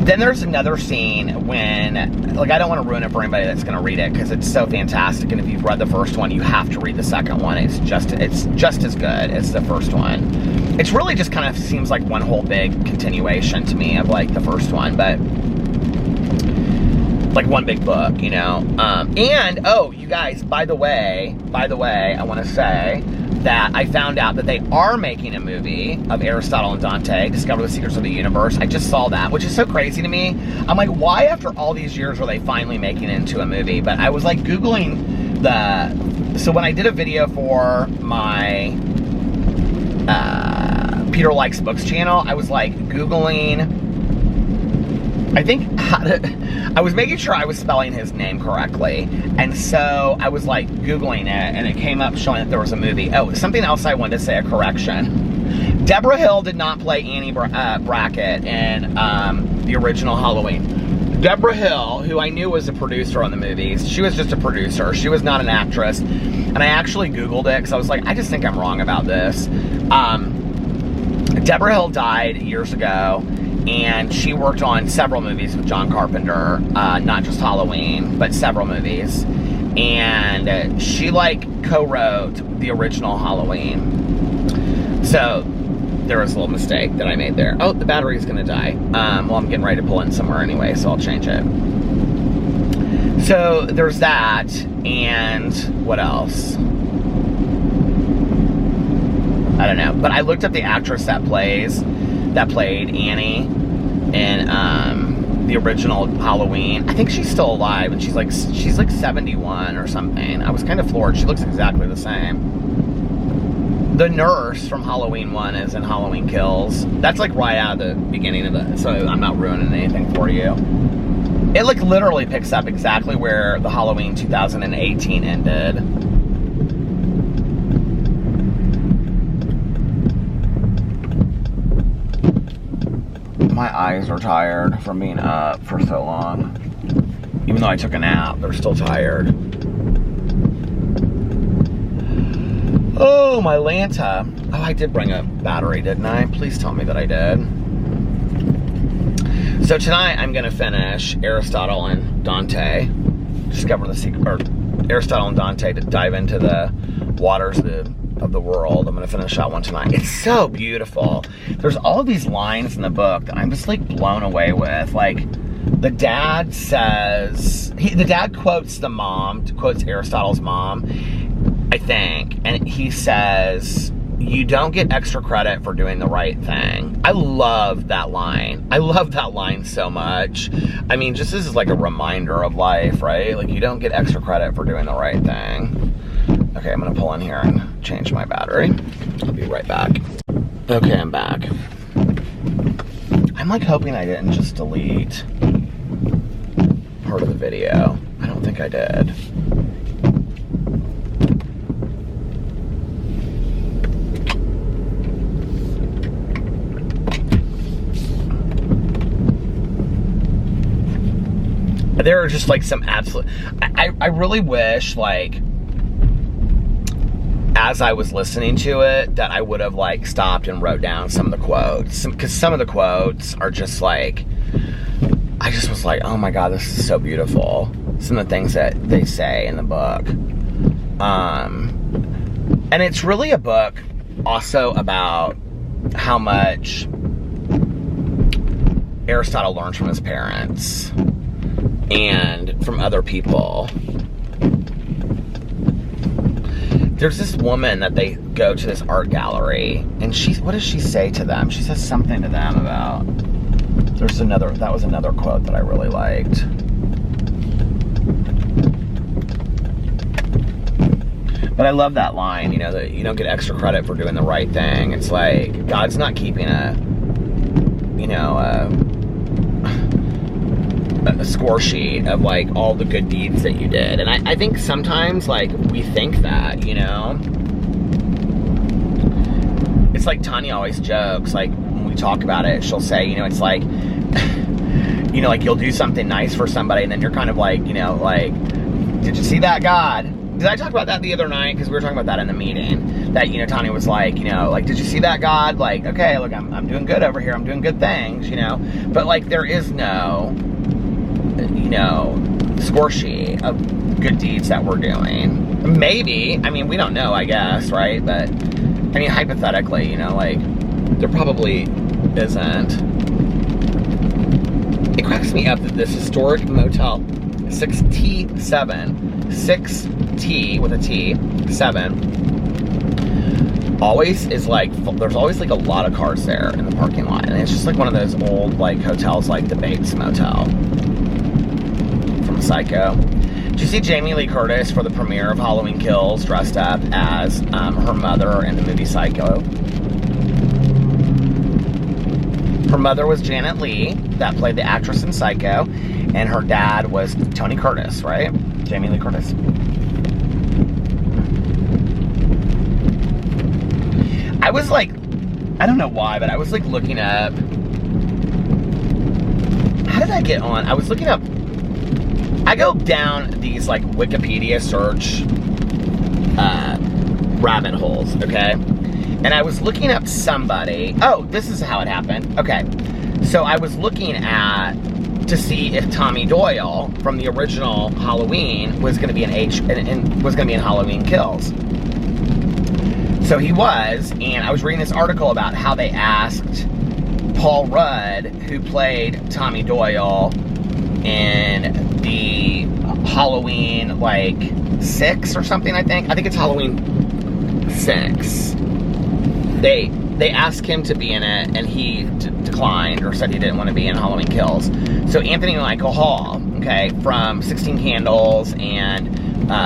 then there's another scene when, like, I don't want to ruin it for anybody that's going to read it because it's so fantastic, and if you've read the first one, you have to read the second one. It's just as good as the first one. It's really just kind of seems like one whole big continuation to me of like the first one, but like one big book, you know. And oh, you guys, by the way, I want to say that I found out that they are making a movie of Aristotle and Dante, Discover the Secrets of the Universe. I just saw that, which is so crazy to me. I'm like, why after all these years are they finally making it into a movie? But I was like Googling so when I did a video for my Peter Likes Books channel, I was like Googling, I think I was making sure I was spelling his name correctly, and so I was like Googling it, and it came up showing that there was a movie. Oh, something else I wanted to say, a correction. Deborah Hill did not play Annie Brackett in the original Halloween. Deborah Hill, who I knew was a producer on the movies, she was just a producer. She was not an actress. And I actually Googled it because I was like, I just think I'm wrong about this. Deborah Hill died years ago, and she worked on several movies with John Carpenter, not just Halloween, but several movies. And she, like, co-wrote the original Halloween. So there was a little mistake that I made there. Oh, the battery's gonna die. Well, I'm getting ready to pull in somewhere anyway, so I'll change it. So there's that, and what else? I don't know, but I looked up the actress that played Annie in the original Halloween. I think she's still alive, and she's like 71 or something. I was kind of floored. She looks exactly the same. The nurse from Halloween 1 is in Halloween Kills. That's like right out of the beginning of it, so I'm not ruining anything for you. It like literally picks up exactly where the Halloween 2018 ended. My eyes are tired from being up for so long. Even though I took a nap, they're still tired. Oh, my Lanta. Oh, I did bring a battery, didn't I? Please tell me that I did. So tonight I'm going to finish Aristotle and Dante. Discover the secret, or Aristotle and Dante, to dive into the waters of the world. I'm going to finish that one tonight. It's so beautiful. There's all these lines in the book that I'm just like blown away with. Like, the dad says, the dad quotes quotes Aristotle's mom, I think, and he says, you don't get extra credit for doing the right thing. I love that line. I love that line so much. I mean, just this is like a reminder of life, right? Like, you don't get extra credit for doing the right thing. Okay, I'm gonna pull in here and change my battery. I'll be right back. Okay, I'm back. I'm like hoping I didn't just delete part of the video. I don't think I did. There are just like some absolute, I really wish, like, as I was listening to it, that I would have like stopped and wrote down some of the quotes, because some of the quotes are just like, I just was like, oh my God, this is so beautiful. some of the things that they say in the book. And it's really a book also about how much Aristotle learns from his parents and from other people. There's this woman that they go to this art gallery, and what does she say to them? She says something to them about, that was another quote that I really liked. But I love that line, you know, that you don't get extra credit for doing the right thing. It's like, God's not keeping a score sheet of, like, all the good deeds that you did. And I think sometimes, like, we think that, you know? It's like Tanya always jokes, like, when we talk about it, she'll say, you know, it's like, you know, like, you'll do something nice for somebody, and then you're kind of like, you know, like, did you see that, God? Did I talk about that the other night? Because we were talking about that in the meeting. That, you know, Tanya was like, you know, like, did you see that, God? Like, okay, look, I'm doing good over here. I'm doing good things, you know? But, like, there is no, you know, score sheet of good deeds that we're doing. Maybe. I mean, we don't know, I guess, right? But, I mean, hypothetically, you know, like, there probably isn't. It cracks me up that this historic motel, 6T7, 6T with a T, 7, always is like, there's always like a lot of cars there in the parking lot. And it's just like one of those old like hotels like the Bates Motel from Psycho. Did you see Jamie Lee Curtis for the premiere of Halloween Kills dressed up as her mother in the movie Psycho? Her mother was Janet Leigh, that played the actress in Psycho, and her dad was Tony Curtis, right? Jamie Lee Curtis. I was like, I don't know why, but I was like looking up, how did I get on? I was looking up, I go down these like Wikipedia search rabbit holes, okay? And I was looking up somebody, oh, this is how it happened. Okay, so I was looking at, to see if Tommy Doyle from the original Halloween was going to be in Halloween Kills. So he was, and I was reading this article about how they asked Paul Rudd, who played Tommy Doyle in the Halloween, like, 6 or something, I think. I think it's Halloween 6. They asked him to be in it, and he declined, or said he didn't want to be in Halloween Kills. So Anthony Michael Hall, okay, from 16 Candles and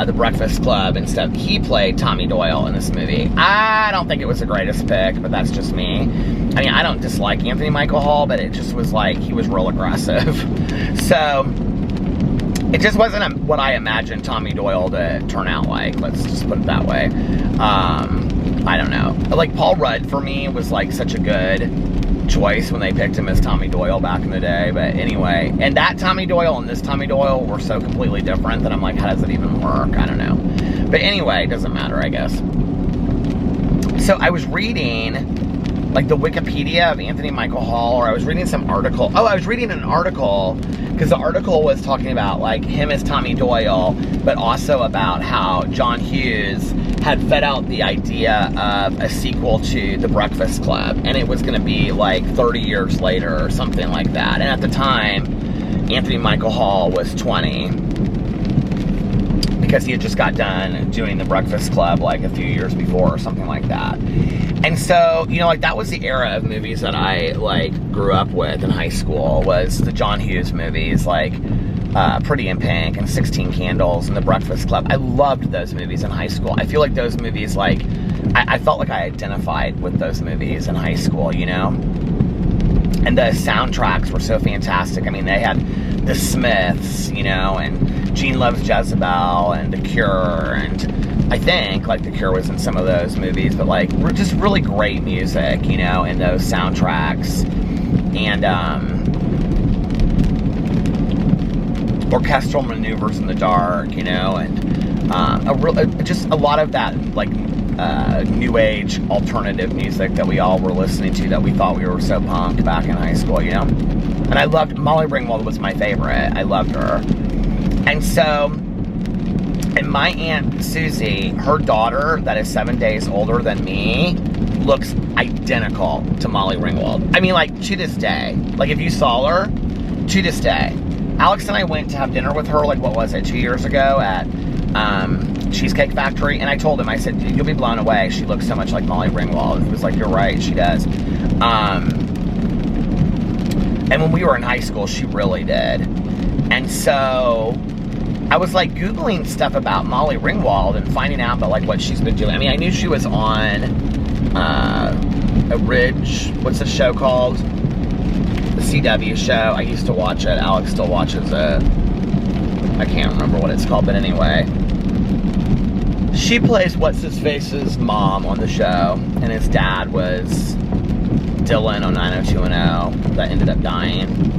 The Breakfast Club and stuff, he played Tommy Doyle in this movie. I don't think it was the greatest pick, but that's just me. I mean, I don't dislike Anthony Michael Hall, but it just was like, he was real aggressive. So, it just wasn't what I imagined Tommy Doyle to turn out like, let's just put it that way. I don't know. Like, Paul Rudd, for me, was like such a good choice when they picked him as Tommy Doyle back in the day. But anyway, and that Tommy Doyle and this Tommy Doyle were so completely different that I'm like, how does it even work? I don't know. But anyway, it doesn't matter, I guess. So I was reading like the Wikipedia of Anthony Michael Hall, or I was reading some article. Oh, I was reading an article, because the article was talking about like him as Tommy Doyle, but also about how John Hughes had fed out the idea of a sequel to The Breakfast Club, and it was going to be like 30 years later or something like that. And at the time, Anthony Michael Hall was 20, because he had just got done doing The Breakfast Club like a few years before or something like that. And so, you know, like, that was the era of movies that I like grew up with in high school, was the John Hughes movies, like Pretty in Pink and 16 Candles and The Breakfast Club. I loved those movies in high school. I feel like those movies, like, I felt like I identified with those movies in high school, you know? And the soundtracks were so fantastic. I mean, they had the Smiths, you know, and Gene Loves Jezebel and The Cure, and I think, like, The Cure was in some of those movies, but, like, just really great music, you know, in those soundtracks. And, orchestral maneuvers in the dark, you know, and just a lot of that, like, new age alternative music that we all were listening to, that we thought we were so punk back in high school, you know. And I loved Molly Ringwald, was my favorite. I loved her. And so, and my Aunt Susie, her daughter that is 7 days older than me, looks identical to Molly Ringwald. I mean, like, to this day. Like, if you saw her, to this day. Alex and I went to have dinner with her, like, what was it, 2 years ago at Cheesecake Factory, and I told him, I said, you'll be blown away. She looks so much like Molly Ringwald. He was like, you're right, she does. And when we were in high school, she really did. And so I was like Googling stuff about Molly Ringwald and finding out about like what she's been doing. I mean, I knew she was on a Ridge, what's the show called? The CW show. I used to watch it. Alex still watches it. I can't remember what it's called, but anyway. She plays What's-His-Face's mom on the show, and his dad was Dylan on 90210 that ended up dying.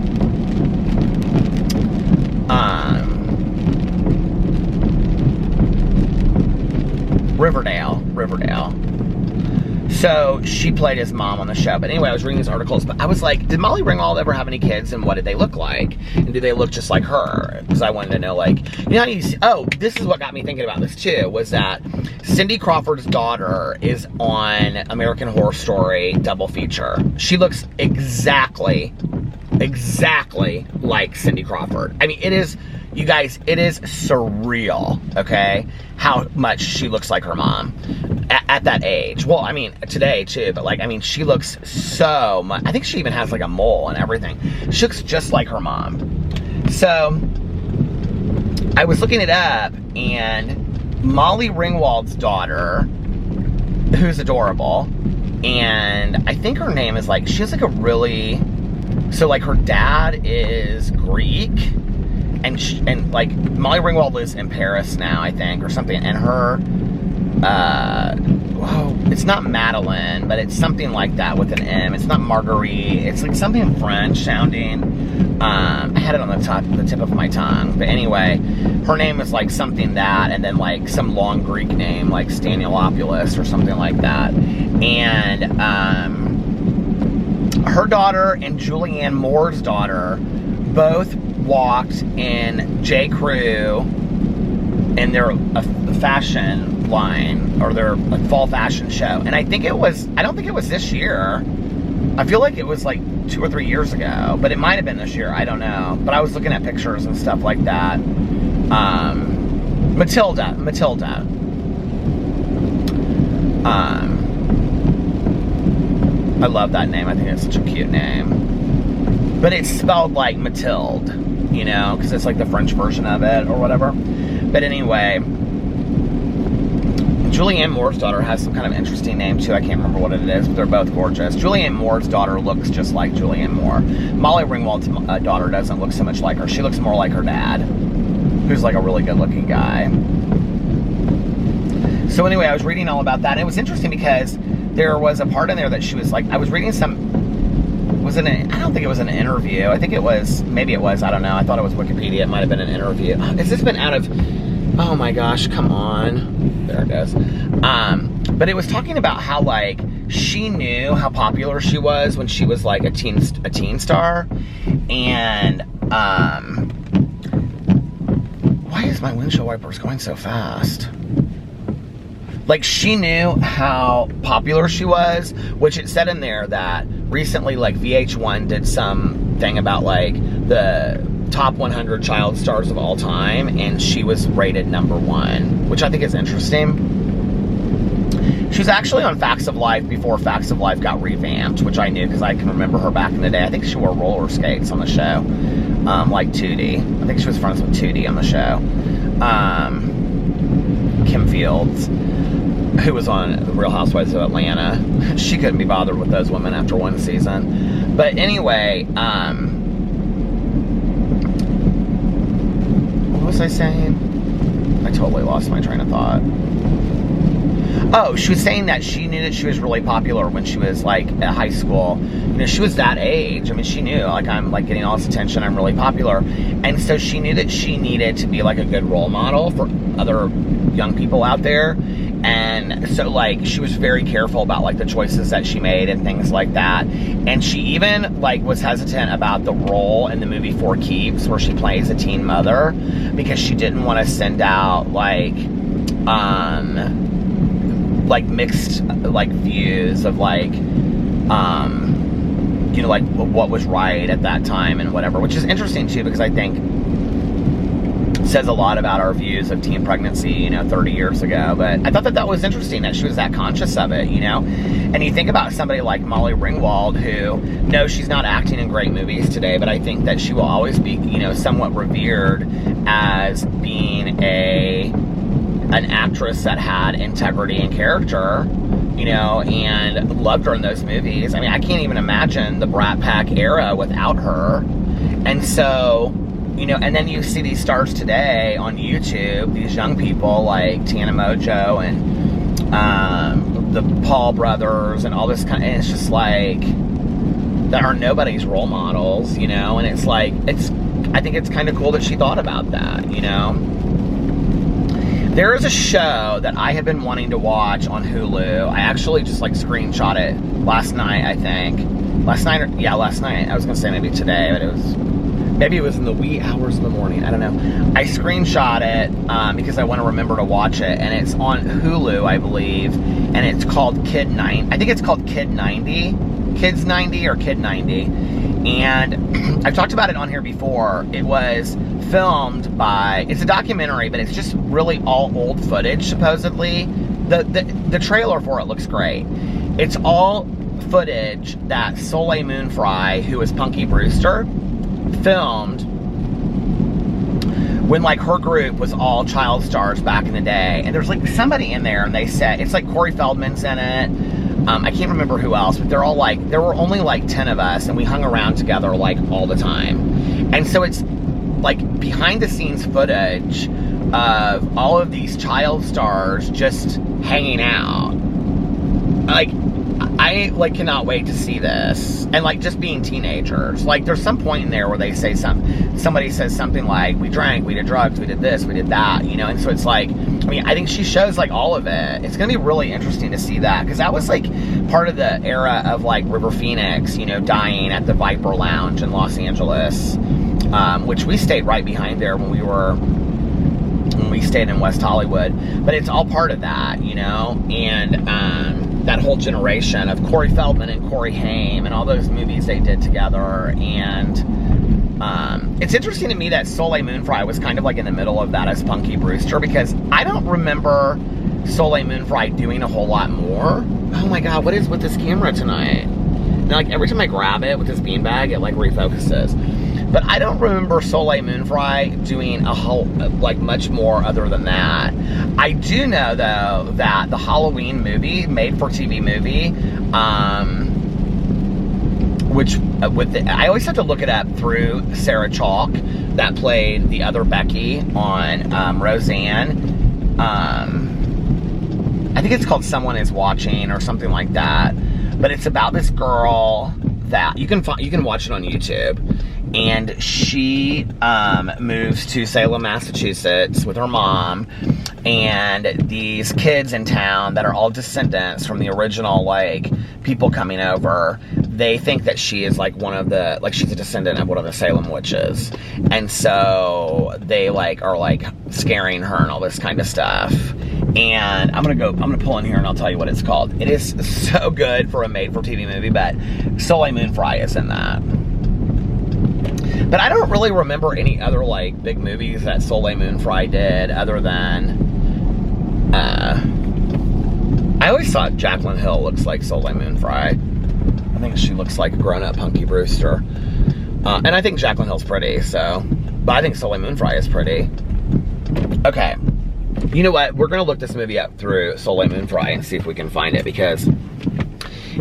Riverdale. So she played his mom on the show. But anyway, I was reading these articles, but I was like, did Molly Ringwald ever have any kids, and what did they look like? And do they look just like her? Because I wanted to know, like, you know how you see, oh, this is what got me thinking about this too, was that Cindy Crawford's daughter is on American Horror Story double feature. She looks exactly like Cindy Crawford. I mean, it is, you guys, it is surreal, okay, how much she looks like her mom at that age. Well, I mean, today too, but like, I mean, she looks so much, I think she even has like a mole and everything. She looks just like her mom. So, I was looking it up, and Molly Ringwald's daughter, who's adorable, and I think her name is like, she has like a really, so like her dad is Greek, and like Molly Ringwald lives in Paris now, I think, or something, and her, it's not Madeline, but it's something like that with an M. It's not Marguerite. It's like something French sounding. I had it on the tip of my tongue, but anyway, her name is like something that, and then like some long Greek name like Staniolopoulos or something like that, and her daughter and Julianne Moore's daughter both walked in J. Crew in their fashion line, or their fall fashion show. And I think it was, I don't think it was this year. I feel like it was like 2 or 3 years ago, but it might have been this year. I don't know. But I was looking at pictures and stuff like that. Matilda. I love that name. I think it's such a cute name. But it's spelled like Mathilde, you know, because it's like the French version of it or whatever. But anyway, Julianne Moore's daughter has some kind of interesting name too. I can't remember what it is, but they're both gorgeous. Julianne Moore's daughter looks just like Julianne Moore. Molly Ringwald's daughter doesn't look so much like her. She looks more like her dad, who's like a really good looking guy. So anyway, I was reading all about that. And it was interesting because there was a part in there that she was like, I was reading some, I don't think it was an interview. I think it was, maybe it was, I don't know. I thought it was Wikipedia. It might have been an interview. Has this been out of, oh my gosh, come on. There it goes. But it was talking about how, like, she knew how popular she was when she was, like, a teen star. And, why is my windshield wipers going so fast? Like, she knew how popular she was, which it said in there that recently, like, VH1 did something about, like, the top 100 child stars of all time, and she was rated #1, which I think is interesting. She was actually on Facts of Life before Facts of Life got revamped, which I knew because I can remember her back in the day. I think she wore roller skates on the show, like Tootie. I think she was friends with Tootie on the show. Kim Fields, who was on The Real Housewives of Atlanta. She couldn't be bothered with those women after one season. But anyway, what was I saying? I totally lost my train of thought. Oh, she was saying that she knew that she was really popular when she was, like, at high school. You know, she was that age. I mean, she knew, like, I'm, like, getting all this attention. I'm really popular. And so she knew that she needed to be, like, a good role model for other young people out there. And so, like, she was very careful about, like, the choices that she made and things like that. And she even, like, was hesitant about the role in the movie For Keeps, where she plays a teen mother, because she didn't want to send out, like mixed, like, views of, like, you know, like, what was right at that time and whatever, which is interesting, too, because I think says a lot about our views of teen pregnancy, you know, 30 years ago. But I thought that that was interesting that she was that conscious of it, you know. And you think about somebody like Molly Ringwald, who, no, she's not acting in great movies today, but I think that she will always be, you know, somewhat revered as being an actress that had integrity and character, you know, and loved her in those movies. I mean, I can't even imagine the Brat Pack era without her. And so, you know, and then you see these stars today on YouTube, these young people like Tana Mojo and the Paul brothers and all this kind of, and it's just like, that are nobody's role models, you know, and it's like, I think it's kind of cool that she thought about that, you know. There is a show that I have been wanting to watch on Hulu. I actually just, like, screenshot it last night, I think. Last night. I was going to say maybe today, but maybe it was in the wee hours of the morning. I don't know. I screenshot it because I want to remember to watch it. And it's on Hulu, I believe. And it's called Kid 90. I think it's called Kid 90. Kids 90 or Kid 90. And I've talked about it on here before. It was filmed by... It's a documentary, but it's just really all old footage, supposedly. The trailer for it looks great. It's all footage that Soleil Moon Frye, who is Punky Brewster, filmed when, like, her group was all child stars back in the day. And there's, like, somebody in there, and they said, it's like Corey Feldman's in it. I can't remember who else, but they're all like, there were only like 10 of us, and we hung around together like all the time. And so it's like behind the scenes footage of all of these child stars just hanging out. Like, I like cannot wait to see this. And like just being teenagers. Like there's some point in there where they say somebody says something like, we drank, we did drugs, we did this, we did that, you know. And so it's like, I mean, I think she shows like all of it. It's gonna be really interesting to see that, because that was like part of the era of like River Phoenix, you know, dying at the Viper Lounge in Los Angeles, which we stayed right behind there when we stayed in West Hollywood. But it's all part of that, you know. And that whole generation of Corey Feldman and Corey Haim and all those movies they did together. And it's interesting to me that Soleil Moon Frye was kind of like in the middle of that as Punky Brewster, because I don't remember Soleil Moon Frye doing a whole lot more. Oh my god, what is with this camera tonight? And like every time I grab it with this beanbag, it like refocuses. But I don't remember Soleil Moon Frye doing a whole, like, much more other than that. I do know, though, that the Halloween movie, made-for-TV movie, I always have to look it up through Sarah Chalk, that played the other Becky on Roseanne. I think it's called Someone Is Watching or something like that. But it's about this girl that you can watch it on YouTube. And she moves to Salem, Massachusetts with her mom, and these kids in town that are all descendants from the original, like, people coming over, they think that she is like one of the, like, she's a descendant of one of the Salem witches. And so they like are like scaring her and all this kind of stuff. And I'm gonna pull in here and I'll tell you what it's called. It is so good for a made-for-TV movie, but Soleil Moon Frye is in that. But I don't really remember any other, like, big movies that Soleil Moon Frye did, other than, I always thought Jaclyn Hill looks like Soleil Moon Frye. I think she looks like a grown-up Punky Brewster. And I think Jaclyn Hill's pretty, so, but I think Soleil Moon Frye is pretty. Okay. You know what? We're gonna look this movie up through Soleil Moon Frye and see if we can find it, because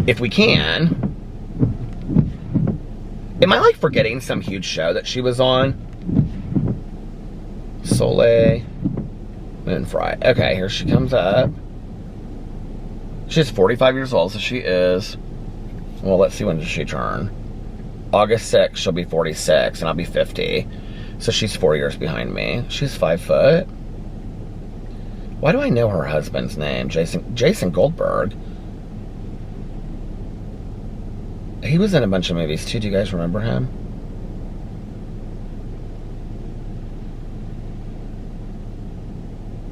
if we can... Am I, like, forgetting some huge show that she was on? Soleil Moon Frye. Okay, here she comes up. She's 45 years old, so she is... Well, let's see, when does she turn? August 6th, she'll be 46, and I'll be 50. So she's 4 years behind me. She's 5 foot. Why do I know her husband's name? Jason Goldberg. He was in a bunch of movies too. Do you guys remember him?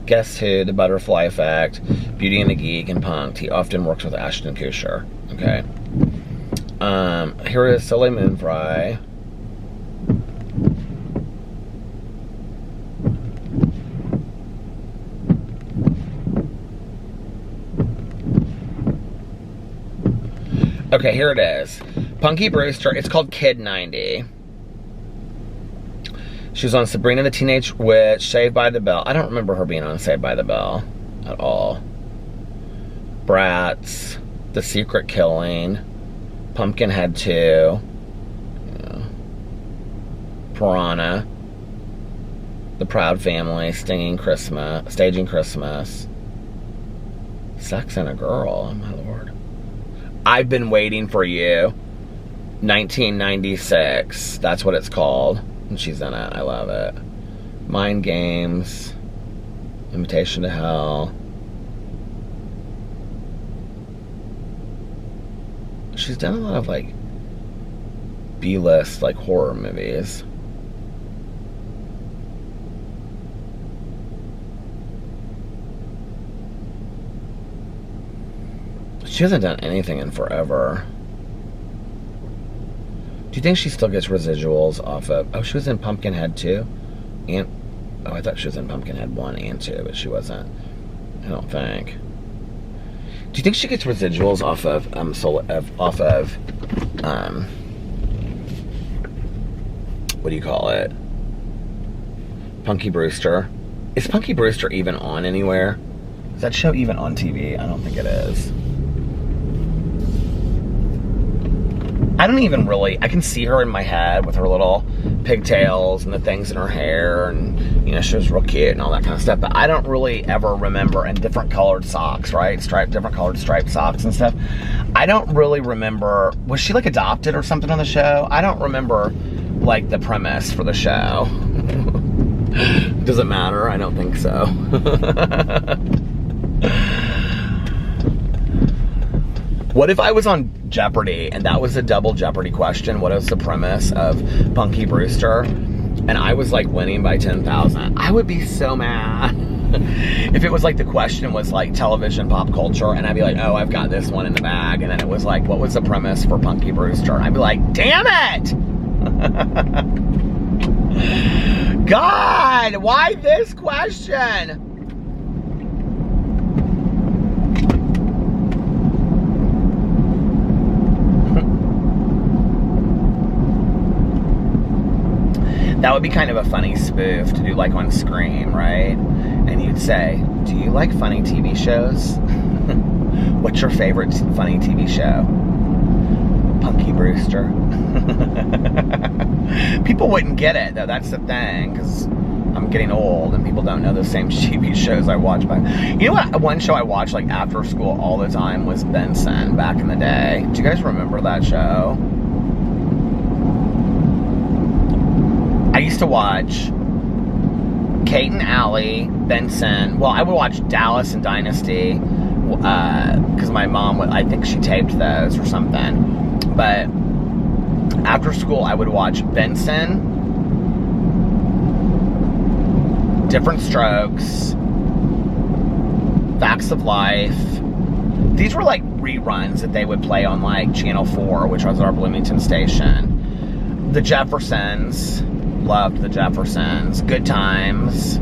Guess Who, The Butterfly Effect, Beauty and the Geek, and Punk'd. He often works with Ashton Kutcher. Okay. Here is Soleil Moon Frye. Okay, here it is. Punky Brewster. It's called Kid 90. She was on Sabrina the Teenage Witch, Saved by the Bell. I don't remember her being on Saved by the Bell at all. Bratz, The Secret Killing, Pumpkinhead 2, yeah. Piranha, The Proud Family, Staging Christmas, Sex and a Girl. Oh my lord. I've Been Waiting for You, 1996. That's what it's called. And she's in it. I love it. Mind Games, Invitation to Hell. She's done a lot of like B-list like horror movies. She hasn't done anything in forever. Do you think she still gets residuals off of... Oh, she was in Pumpkinhead 2? And... Oh, I thought she was in Pumpkinhead 1 and 2, but she wasn't. I don't think. Do you think she gets residuals off of... what do you call it? Punky Brewster. Is Punky Brewster even on anywhere? Is that show even on TV? I don't think it is. I don't even really, I can see her in my head with her little pigtails and the things in her hair, and, you know, she was real cute and all that kind of stuff, but I don't really ever remember, and different colored socks, right? Different colored striped socks and stuff. I don't really remember, was she like adopted or something on the show? I don't remember, like, the premise for the show. Does it matter? I don't think so. What if I was on Jeopardy and that was a double Jeopardy question? What is the premise of Punky Brewster? And I was like winning by 10,000. I would be so mad. If it was like the question was like television pop culture, and I'd be like, oh, I've got this one in the bag. And then it was like, what was the premise for Punky Brewster? And I'd be like, damn it! God, why this question? That would be kind of a funny spoof to do like on Scream, right? And you'd say, do you like funny TV shows? What's your favorite funny TV show? Punky Brewster. People wouldn't get it, though. That's the thing, because I'm getting old and people don't know the same TV shows I watch. But you know what? One show I watched like after school all the time was Benson back in the day. Do you guys remember that show? I used to watch Kate and Allie, Benson. Well, I would watch Dallas and Dynasty because my mom would, I think she taped those or something. But after school, I would watch Benson, Different Strokes, Facts of Life. These were like reruns that they would play on like Channel 4, which was our Bloomington station. The Jeffersons. Loved the Jeffersons. Good Times.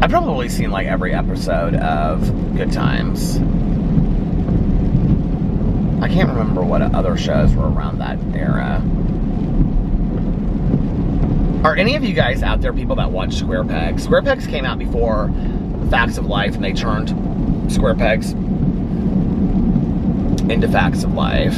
I've probably seen like every episode of Good Times. I can't remember what other shows were around that era. Are any of you guys out there people that watch Square Pegs? Square Pegs came out before Facts of Life, and they turned Square Pegs into Facts of Life.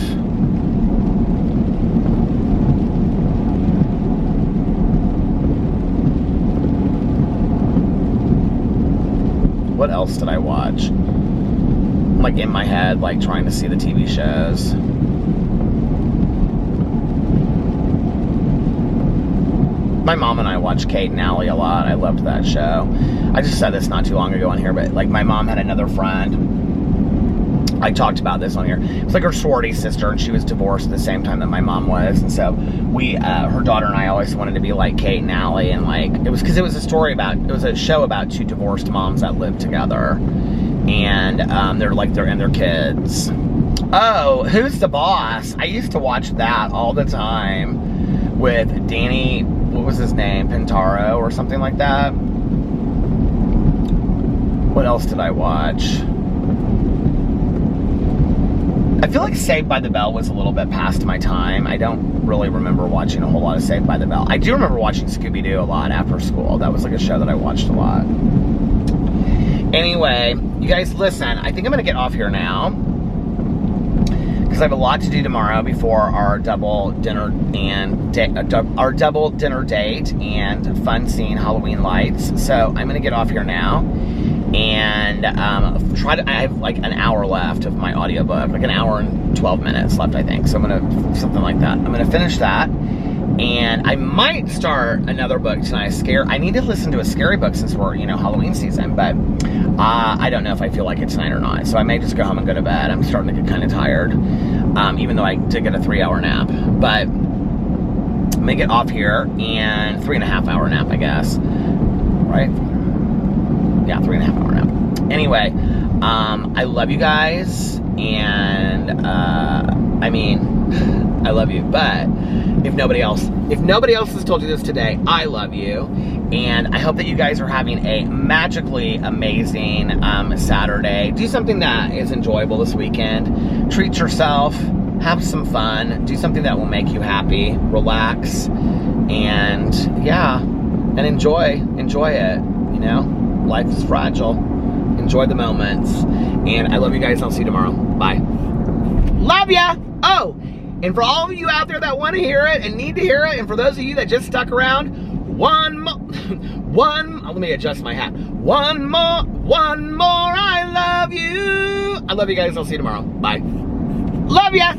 What else did I watch? I'm like in my head, like trying to see the TV shows. My mom and I watched Kate and Allie a lot. I loved that show. I just said this not too long ago on here, but like my mom had another friend. I talked about this on here. It was like her sorority sister, and she was divorced at the same time that my mom was. And so we, her daughter and I always wanted to be like Kate and Allie. And like, it was because it was a show about two divorced moms that lived together. And they're and their kids. Oh, Who's the Boss? I used to watch that all the time with Danny, what was his name? Pintaro or something like that. What else did I watch? I feel like Saved by the Bell was a little bit past my time. I don't really remember watching a whole lot of Saved by the Bell. I do remember watching Scooby-Doo a lot after school. That was like a show that I watched a lot. Anyway, you guys, listen, I think I'm going to get off here now because I have a lot to do tomorrow before our double dinner date and fun scene Halloween lights. So I'm going to get off here now. And I have like an hour left of my audiobook, like an hour and 12 minutes left, I think. So something like that. I'm gonna finish that, and I might start another book tonight. I need to listen to a scary book since we're, Halloween season, but I don't know if I feel like it tonight or not. So I may just go home and go to bed. I'm starting to get kind of tired, even though I did get a 3-hour nap. But I'm gonna get off here, and 3.5-hour nap, I guess, right? Yeah, 3.5-hour nap. Anyway, I love you guys, and I love you, but if nobody else has told you this today, I love you, and I hope that you guys are having a magically amazing Saturday. Do something that is enjoyable this weekend. Treat yourself, have some fun, do something that will make you happy, relax, and yeah, and enjoy it, Life is fragile. Enjoy the moments. And I love you guys. I'll see you tomorrow. Bye. Love ya! Oh, and for all of you out there that want to hear it and need to hear it, and for those of you that just stuck around, let me adjust my hat. One more, I love you. I love you guys. I'll see you tomorrow. Bye. Love ya!